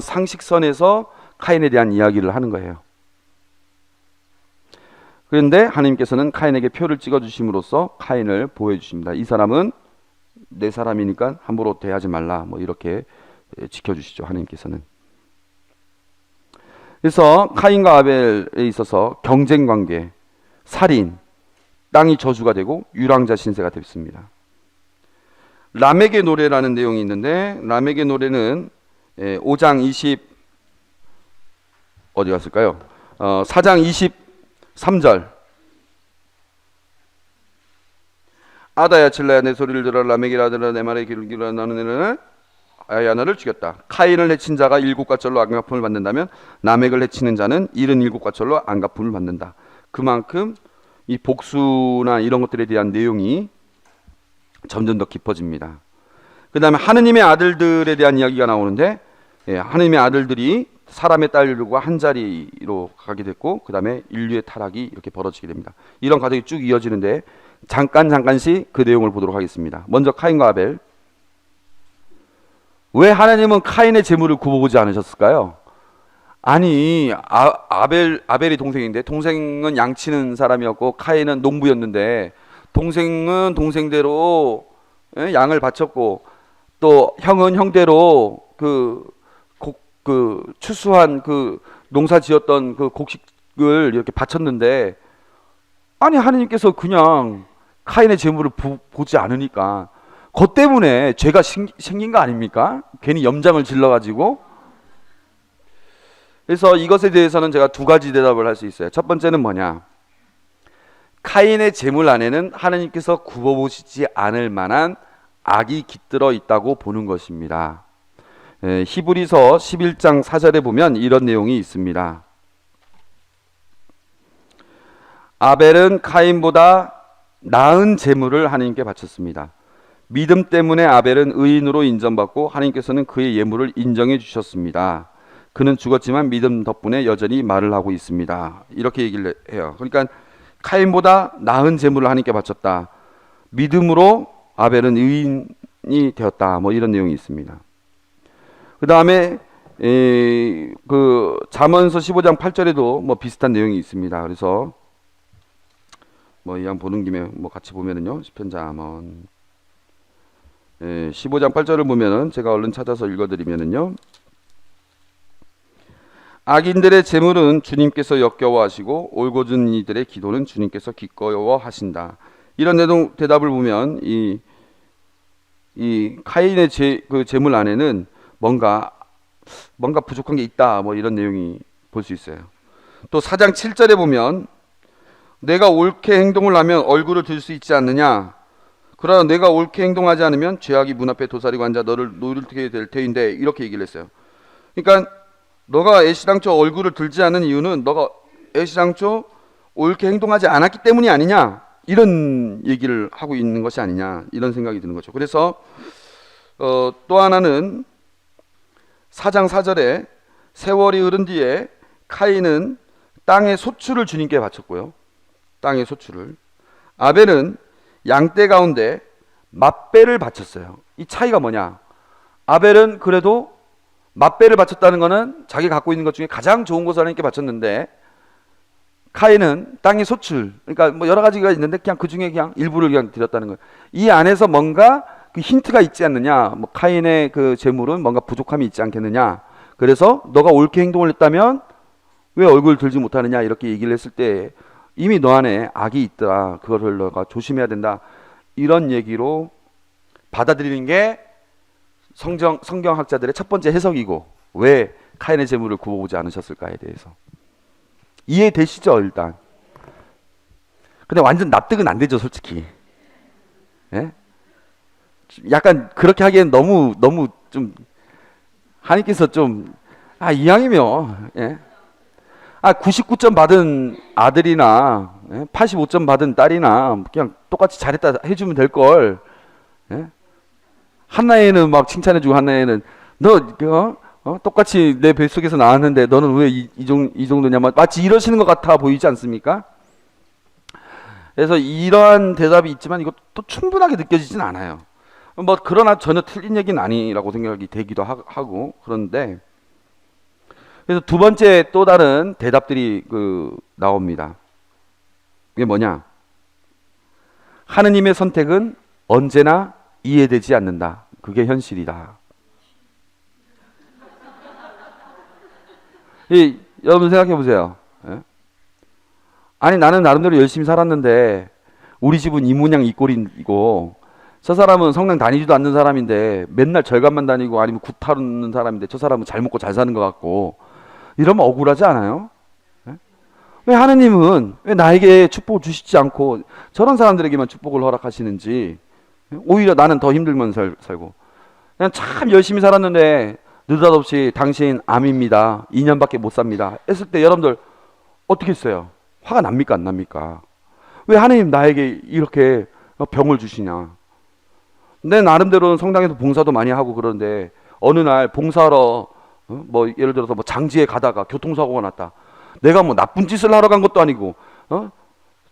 상식선에서 카인에 대한 이야기를 하는 거예요. 그런데 하나님께서는 카인에게 표를 찍어주심으로써 카인을 보호해 주십니다. 이 사람은 내 사람이니까 함부로 대하지 말라, 이렇게 지켜주시죠. 하나님께서는. 그래서 카인과 아벨에 있어서 경쟁관계, 살인, 땅이 저주가 되고 유랑자 신세가 됐습니다. 라멕의 노래라는 내용이 있는데 라멕의 노래는 5장 4장 23절 아다야 칠라야 내 소리를 들어 라멕이라 아들아 내 말에 귀를 기울여 나는 애는 아야나를 죽였다. 카인을 해친 자가 7과절로 안갚음을 받는다면 라멕을 해치는 자는 77과절로 안갚음을 받는다. 그만큼 이 복수나 이런 것들에 대한 내용이 점점 더 깊어집니다. 그 다음에 하느님의 아들들에 대한 이야기가 나오는데 하느님의 아들들이 사람의 딸들과 한 자리로 가게 됐고 그 다음에 인류의 타락이 이렇게 벌어지게 됩니다. 이런 과정이 쭉 이어지는데 잠깐씩 그 내용을 보도록 하겠습니다. 먼저 카인과 아벨. 왜 하나님은 카인의 재물을 굽어보지 않으셨을까요? 아니 아벨이 동생인데 동생은 양치는 사람이었고 카인은 농부였는데 동생은 동생대로 양을 바쳤고 또 형은 형대로 그 추수한 그 농사 지었던 그 곡식을 이렇게 바쳤는데 아니 하나님께서 그냥 카인의 재물을 보지 않으니까 그것 때문에 죄가 생긴 거 아닙니까? 괜히 염장을 질러가지고. 그래서 이것에 대해서는 제가 두 가지 대답을 할 수 있어요. 첫 번째는 뭐냐? 카인의 재물 안에는 하나님께서 굽어보시지 않을 만한 악이 깃들어 있다고 보는 것입니다. 히브리서 11장 4절에 보면 이런 내용이 있습니다. 아벨은 카인보다 나은 제물을 하나님께 바쳤습니다. 믿음 때문에 아벨은 의인으로 인정받고 하나님께서는 그의 예물을 인정해 주셨습니다. 그는 죽었지만 믿음 덕분에 여전히 말을 하고 있습니다. 이렇게 얘기를 해요. 그러니까 카인보다 나은 제물을 하나님께 바쳤다. 믿음으로 아벨은 의인이 되었다. 뭐 이런 내용이 있습니다. 그 다음에 그 잠언서 15장 8절에도 뭐 비슷한 내용이 있습니다. 그래서 뭐 이왕 보는 김에 뭐 같이 보면은요, 시편 잠언 15장 8절을 보면은 제가 얼른 찾아서 읽어드리면은요, 악인들의 재물은 주님께서 역겨워하시고 올곧은 이들의 기도는 주님께서 기꺼워하신다. 이런 대답을 보면 이 카인의 그 재물 안에는 뭔가 부족한 게 있다. 뭐 이런 내용이 볼 수 있어요. 또 4장 7절에 보면 내가 옳게 행동을 하면 얼굴을 들 수 있지 않느냐. 그러나 내가 옳게 행동하지 않으면 죄악이 문 앞에 도사리고 앉아 너를 노리게 될 터인데, 이렇게 얘기를 했어요. 그러니까 너가 애시당초 얼굴을 들지 않은 이유는 너가 애시당초 옳게 행동하지 않았기 때문이 아니냐, 이런 얘기를 하고 있는 것이 아니냐, 이런 생각이 드는 거죠. 그래서 또 하나는 4장 4절에 세월이 흐른 뒤에 카인은 땅의 소출을 주님께 바쳤고요. 땅의 소출을. 아벨은 양떼 가운데 맛배를 바쳤어요. 이 차이가 뭐냐? 아벨은 그래도 맛배를 바쳤다는 것은 자기가 갖고 있는 것 중에 가장 좋은 것을 하나님께 바쳤는데, 카인은 땅의 소출, 그러니까 뭐 여러 가지가 있는데 그냥 그 중에 그냥 일부를 그냥 드렸다는 거예요. 이 안에서 뭔가 그 힌트가 있지 않느냐, 뭐 카인의 그 재물은 뭔가 부족함이 있지 않겠느냐, 그래서 너가 옳게 행동을 했다면 왜 얼굴을 들지 못하느냐, 이렇게 얘기를 했을 때 이미 너 안에 악이 있더라, 그거를 너가 조심해야 된다, 이런 얘기로 받아들이는 게 성경학자들의 첫 번째 해석이고, 왜 카인의 재물을 굽어보지 않으셨을까에 대해서 이해되시죠? 일단. 근데 완전 납득은 안 되죠, 솔직히. 예? 약간 그렇게 하기엔 너무 좀 하나님께서 좀 이왕이면 99점 받은 아들이나 85점 받은 딸이나 그냥 똑같이 잘했다 해주면 될 걸. 한나에는 막 칭찬해주고, 한나에는 너 똑같이 내 뱃속에서 나왔는데 너는 왜 이 정도냐, 마치 이러시는 것 같아 보이지 않습니까? 그래서 이러한 대답이 있지만 이것도 충분하게 느껴지진 않아요. 뭐 그러나 전혀 틀린 얘기는 아니라고 생각이 되기도 하고. 그런데 그래서 두 번째 또 다른 대답들이 나옵니다. 이게 뭐냐? 하느님의 선택은 언제나 이해되지 않는다. 그게 현실이다. 여러분 생각해 보세요. 아니 나는 나름대로 열심히 살았는데 우리 집은 이 모양 이 꼴이고, 저 사람은 성당 다니지도 않는 사람인데 맨날 절감만 다니고 아니면 구타는 사람인데 저 사람은 잘 먹고 잘 사는 것 같고, 이러면 억울하지 않아요? 왜 하느님은 왜 나에게 축복을 주시지 않고 저런 사람들에게만 축복을 허락하시는지, 오히려 나는 더 힘들면 살고, 그냥 참 열심히 살았는데 느닷없이 당신 암입니다, 2년밖에 못 삽니다 했을 때 여러분들 어떻게 했어요? 화가 납니까 안 납니까? 왜 하느님 나에게 이렇게 병을 주시냐? 내 나름대로는 성당에서 봉사도 많이 하고 그러는데 어느 날 봉사하러 뭐 예를 들어서 뭐 장지에 가다가 교통사고가 났다. 내가 뭐 나쁜 짓을 하러 간 것도 아니고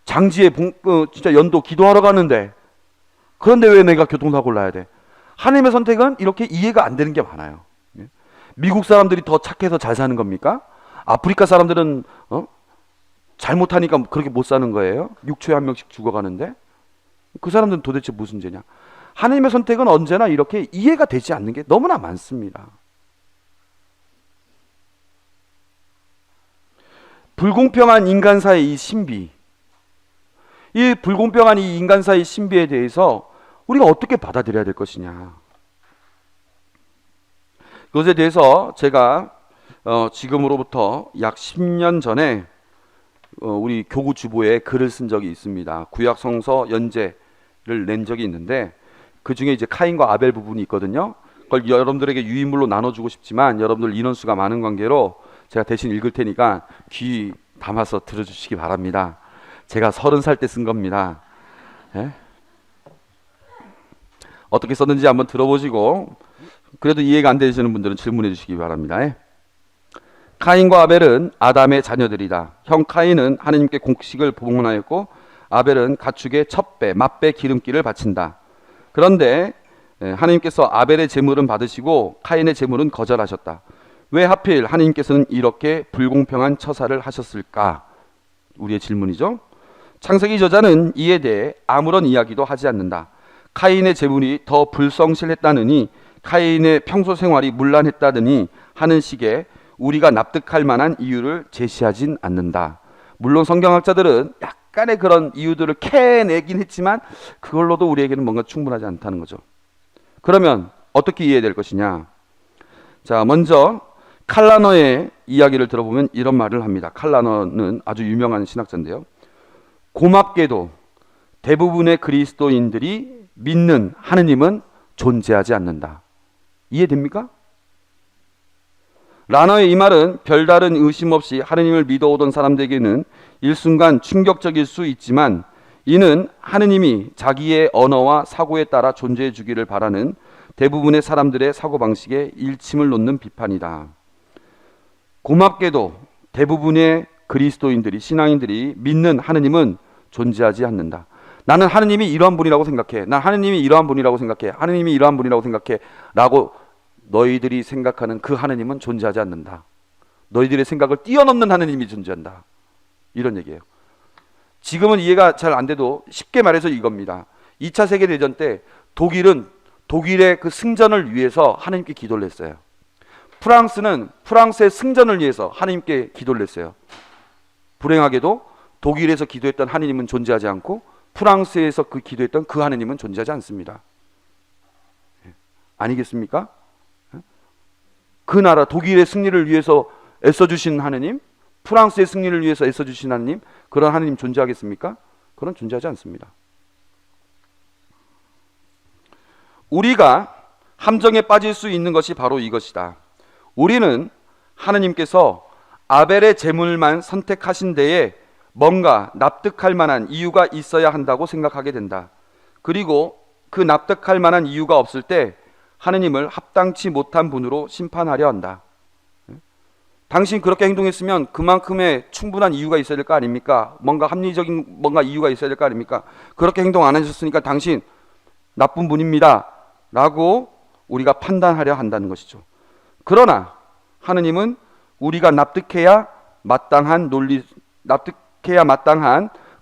장지에 진짜 연도 기도하러 가는데, 그런데 왜 내가 교통사고를 나야 돼? 하나님의 선택은 이렇게 이해가 안 되는 게 많아요. 미국 사람들이 더 착해서 잘 사는 겁니까? 아프리카 사람들은 잘못하니까 그렇게 못 사는 거예요? 6초에 한 명씩 죽어가는데 그 사람들은 도대체 무슨 죄냐? 하나님의 선택은 언제나 이렇게 이해가 되지 않는 게 너무나 많습니다. 불공평한 인간사의 이 신비, 이 불공평한 이 인간사의 신비에 대해서 우리가 어떻게 받아들여야 될 것이냐, 그것에 대해서 제가 지금으로부터 약 10년 전에 우리 교구 주보에 글을 쓴 적이 있습니다. 구약 성서 연재를 낸 적이 있는데 그 중에 이제 카인과 아벨 부분이 있거든요. 그걸 여러분들에게 유인물로 나눠주고 싶지만 여러분들 인원수가 많은 관계로 제가 대신 읽을 테니까 귀 담아서 들어주시기 바랍니다. 제가 30살 때 쓴 겁니다. 예? 어떻게 썼는지 한번 들어보시고 그래도 이해가 안 되시는 분들은 질문해 주시기 바랍니다. 예? 카인과 아벨은 아담의 자녀들이다. 형 카인은 하느님께 곡식을 봉헌하였고 아벨은 가축의 첩배, 맛배 기름기를 바친다. 그런데 하느님께서 아벨의 제물은 받으시고 카인의 제물은 거절하셨다. 왜 하필 하느님께서는 이렇게 불공평한 처사를 하셨을까? 우리의 질문이죠. 창세기 저자는 이에 대해 아무런 이야기도 하지 않는다. 카인의 제물이 더 불성실했다느니 카인의 평소 생활이 문란했다느니 하는 식의 우리가 납득할 만한 이유를 제시하진 않는다. 물론 성경학자들은 약간의 그런 이유들을 캐내긴 했지만 그걸로도 우리에게는 뭔가 충분하지 않다는 거죠. 그러면 어떻게 이해될 것이냐? 자, 먼저 칼라너의 이야기를 들어보면 이런 말을 합니다. 칼라너는 아주 유명한 신학자인데요. 고맙게도 대부분의 그리스도인들이 믿는 하느님은 존재하지 않는다. 이해됩니까? 라너의 이 말은 별다른 의심 없이 하느님을 믿어오던 사람들에게는 일순간 충격적일 수 있지만 이는 하느님이 자기의 언어와 사고에 따라 존재해 주기를 바라는 대부분의 사람들의 사고방식에 일침을 놓는 비판이다. 고맙게도 대부분의 그리스도인들이, 신앙인들이 믿는 하느님은 존재하지 않는다. 나는 하느님이 이러한 분이라고 생각해. 난 하느님이 이러한 분이라고 생각해. 하느님이 이러한 분이라고 생각해. 라고 너희들이 생각하는 그 하느님은 존재하지 않는다. 너희들의 생각을 뛰어넘는 하느님이 존재한다. 이런 얘기예요. 지금은 이해가 잘 안 돼도 쉽게 말해서 이겁니다. 2차 세계대전 때 독일은 독일의 그 승전을 위해서 하느님께 기도를 했어요. 프랑스는 프랑스의 승전을 위해서 하느님께 기도를 했어요. 불행하게도 독일에서 기도했던 하느님은 존재하지 않고 프랑스에서 그 기도했던 그 하느님은 존재하지 않습니다. 아니겠습니까? 그 나라 독일의 승리를 위해서 애써주신 하느님, 프랑스의 승리를 위해서 애써주신 하느님, 그런 하느님 존재하겠습니까? 그런 존재하지 않습니다. 우리가 함정에 빠질 수 있는 것이 바로 이것이다. 우리는 하느님께서 아벨의 제물만 선택하신 데에 뭔가 납득할 만한 이유가 있어야 한다고 생각하게 된다. 그리고 그 납득할 만한 이유가 없을 때 하느님을 합당치 못한 분으로 심판하려 한다. 당신 그렇게 행동했으면 그만큼의 충분한 이유가 있어야 될 거 아닙니까? 뭔가 합리적인 뭔가 이유가 있어야 될 거 아닙니까? 그렇게 행동 안 하셨으니까 당신 나쁜 분입니다. 라고 우리가 판단하려 한다는 것이죠. 그러나 하느님은 우리가 납득해야 마땅한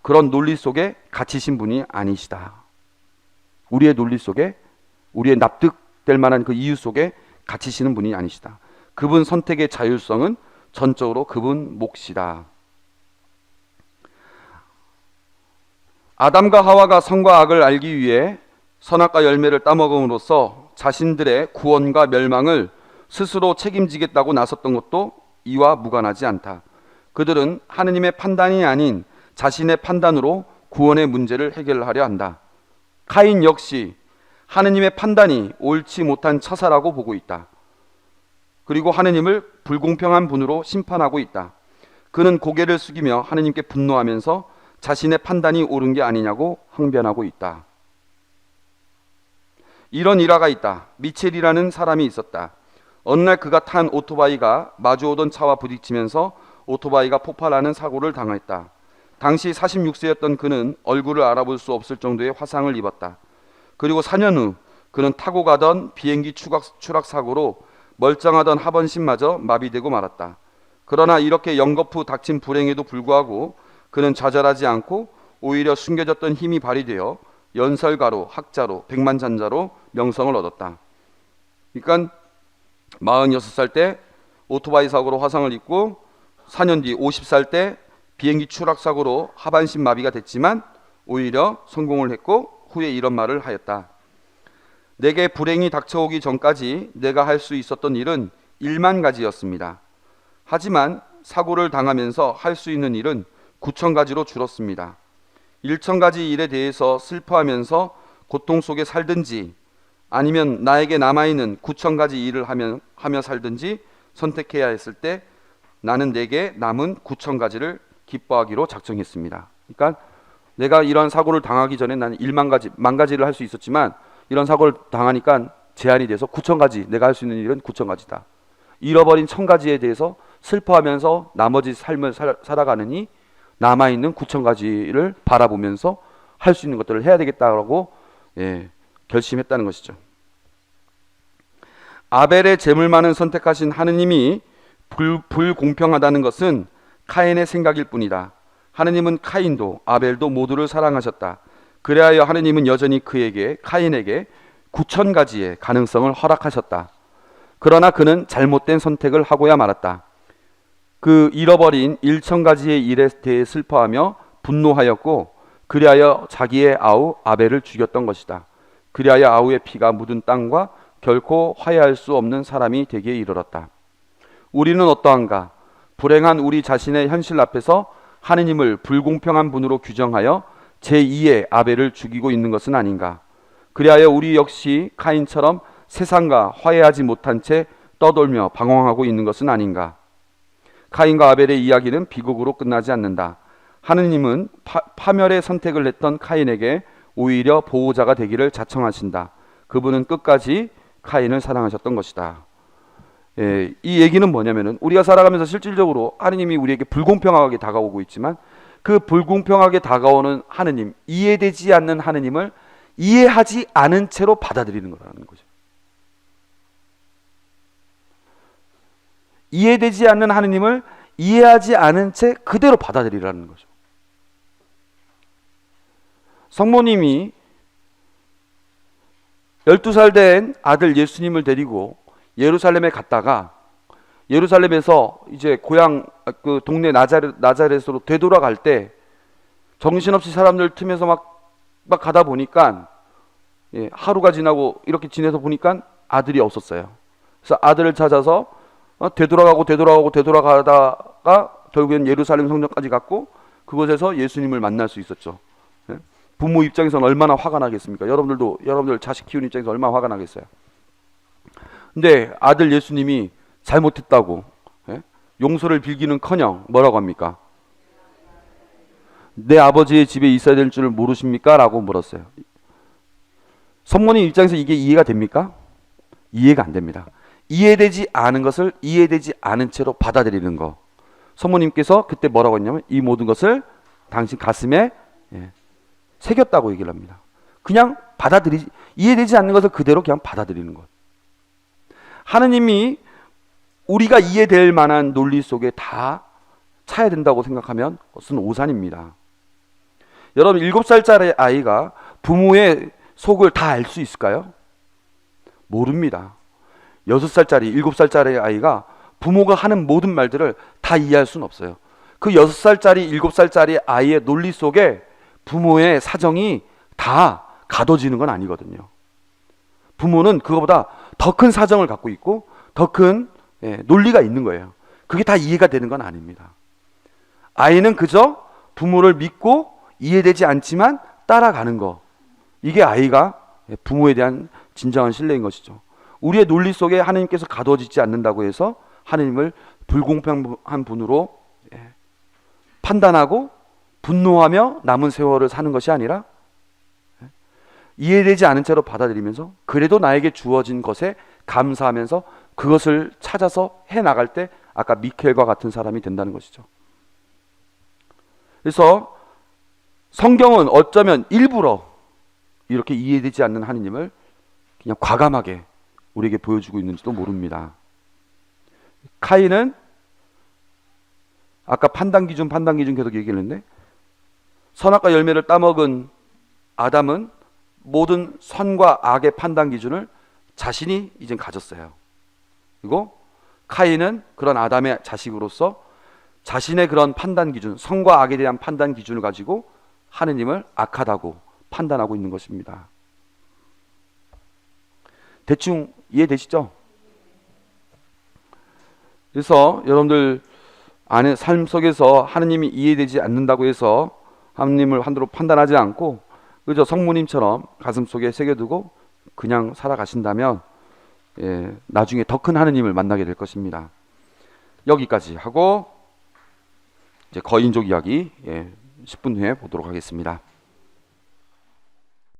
그런 논리 속에 갇히신 분이 아니시다. 우리의 논리 속에, 우리의 납득될 만한 그 이유 속에 갇히시는 분이 아니시다. 그분 선택의 자율성은 전적으로 그분 몫이다. 아담과 하와가 선과 악을 알기 위해 선악과 열매를 따먹음으로써 자신들의 구원과 멸망을 스스로 책임지겠다고 나섰던 것도 이와 무관하지 않다. 그들은 하느님의 판단이 아닌 자신의 판단으로 구원의 문제를 해결하려 한다. 카인 역시 하느님의 판단이 옳지 못한 처사라고 보고 있다. 그리고 하느님을 불공평한 분으로 심판하고 있다. 그는 고개를 숙이며 하느님께 분노하면서 자신의 판단이 옳은 게 아니냐고 항변하고 있다. 이런 일화가 있다. 미첼이라는 사람이 있었다. 어느 날 그가 탄 오토바이가 마주오던 차와 부딪히면서 오토바이가 폭발하는 사고를 당했다. 당시 46세였던 그는 얼굴을 알아볼 수 없을 정도의 화상을 입었다. 그리고 4년 후 그는 타고 가던 비행기 추락 사고로 멀쩡하던 하반신마저 마비되고 말았다. 그러나 이렇게 연거푸 닥친 불행에도 불구하고 그는 좌절하지 않고 오히려 숨겨졌던 힘이 발휘되어 연설가로, 학자로, 백만장자로 명성을 얻었다. 그러니까 46살 때 오토바이 사고로 화상을 입고 4년 뒤 50살 때 비행기 추락 사고로 하반신 마비가 됐지만 오히려 성공을 했고 후에 이런 말을 하였다. 내게 불행이 닥쳐오기 전까지 내가 할 수 있었던 일은 1만 가지였습니다. 하지만 사고를 당하면서 할 수 있는 일은 9천 가지로 줄었습니다. 1천 가지 일에 대해서 슬퍼하면서 고통 속에 살든지 아니면 나에게 남아있는 9천 가지 일을 하며 살든지 선택해야 했을 때 나는 내게 남은 9천 가지를 기뻐하기로 작정했습니다. 그러니까 내가 이런 사고를 당하기 전에 나는 1만 가지를 할 수 있었지만 이런 사고를 당하니까 제한이 돼서 9,000가지, 내가 할 수 있는 일은 9,000가지다. 잃어버린 1,000가지에 대해서 슬퍼하면서 나머지 삶을 살아가느니 남아있는 9,000가지를 바라보면서 할 수 있는 것들을 해야 되겠다라고 결심했다는 것이죠. 아벨의 제물만을 선택하신 하느님이 불공평하다는 것은 카인의 생각일 뿐이다. 하느님은 카인도 아벨도 모두를 사랑하셨다. 그래야 하느님은 여전히 카인에게 9,000가지의 가능성을 허락하셨다. 그러나 그는 잘못된 선택을 하고야 말았다. 그 잃어버린 1,000가지의 일에 대해 슬퍼하며 분노하였고 그리하여 자기의 아우 아벨을 죽였던 것이다. 그리하여 아우의 피가 묻은 땅과 결코 화해할 수 없는 사람이 되기에 이르렀다. 우리는 어떠한가? 불행한 우리 자신의 현실 앞에서 하느님을 불공평한 분으로 규정하여 제2의 아벨을 죽이고 있는 것은 아닌가? 그리하여 우리 역시 카인처럼 세상과 화해하지 못한 채 떠돌며 방황하고 있는 것은 아닌가? 카인과 아벨의 이야기는 비극으로 끝나지 않는다. 하느님은 파멸의 선택을 했던 카인에게 오히려 보호자가 되기를 자청하신다. 그분은 끝까지 카인을 사랑하셨던 것이다. 이 얘기는 뭐냐면은 우리가 살아가면서 실질적으로 하느님이 우리에게 불공평하게 다가오고 있지만 그 불공평하게 다가오는 하느님, 이해되지 않는 하느님을 이해하지 않은 채로 받아들이는 거라는 거죠. 이해되지 않는 하느님을 이해하지 않은 채 그대로 받아들이라는 거죠. 성모님이 12살 된 아들 예수님을 데리고 예루살렘에 갔다가 예루살렘에서 이제 고향 그 동네 나자렛으로 되돌아갈 때 정신없이 사람들 틈에서 막 가다 보니까 하루가 지나고 이렇게 지내서 보니까 아들이 없었어요. 그래서 아들을 찾아서 되돌아가다가 결국엔 예루살렘 성전까지 갔고 그곳에서 예수님을 만날 수 있었죠. 부모 입장에서는 얼마나 화가 나겠습니까? 여러분들 자식 키우는 입장에서 얼마나 화가 나겠어요. 근데 아들 예수님이 잘못했다고 용서를 빌기는커녕 뭐라고 합니까? 내 아버지의 집에 있어야 될 줄 모르십니까? 라고 물었어요. 성모님 입장에서 이게 이해가 됩니까? 이해가 안 됩니다. 이해되지 않은 것을 이해되지 않은 채로 받아들이는 거. 성모님께서 그때 뭐라고 했냐면 이 모든 것을 당신 가슴에 새겼다고 얘기를 합니다. 그냥 이해되지 않는 것을 그대로 그냥 받아들이는 것. 하느님이 우리가 이해될 만한 논리 속에 다 차야 된다고 생각하면 그것은 오산입니다. 여러분 7살짜리 아이가 부모의 속을 다 알 수 있을까요? 모릅니다. 6살짜리, 7살짜리 아이가 부모가 하는 모든 말들을 다 이해할 수는 없어요. 그 6살짜리, 7살짜리 아이의 논리 속에 부모의 사정이 다 가둬지는 건 아니거든요. 부모는 그거보다 더 큰 사정을 갖고 있고 더 큰 논리가 있는 거예요. 그게 다 이해가 되는 건 아닙니다. 아이는 그저 부모를 믿고 이해되지 않지만 따라가는 거. 이게 아이가 부모에 대한 진정한 신뢰인 것이죠. 우리의 논리 속에 하나님께서 가둬지지 않는다고 해서 하나님을 불공평한 분으로 판단하고 분노하며 남은 세월을 사는 것이 아니라 이해되지 않은 채로 받아들이면서 그래도 나에게 주어진 것에 감사하면서 그것을 찾아서 해나갈 때 아까 미켈과 같은 사람이 된다는 것이죠. 그래서 성경은 어쩌면 일부러 이렇게 이해되지 않는 하느님을 그냥 과감하게 우리에게 보여주고 있는지도 모릅니다. 카인은 아까 판단 기준 계속 얘기했는데 선악과 열매를 따먹은 아담은 모든 선과 악의 판단 기준을 자신이 이젠 가졌어요. 그리고 카인은 그런 아담의 자식으로서 자신의 그런 판단 기준, 선과 악에 대한 판단 기준을 가지고 하느님을 악하다고 판단하고 있는 것입니다. 대충 이해되시죠? 그래서 여러분들 안에 삶 속에서 하느님이 이해되지 않는다고 해서 하느님을 한도로 판단하지 않고 그저 성모님처럼 가슴속에 새겨두고 그냥 살아가신다면 나중에 더 큰 하느님을 만나게 될 것입니다. 여기까지 하고 이제 거인족 이야기 10분 후에 보도록 하겠습니다.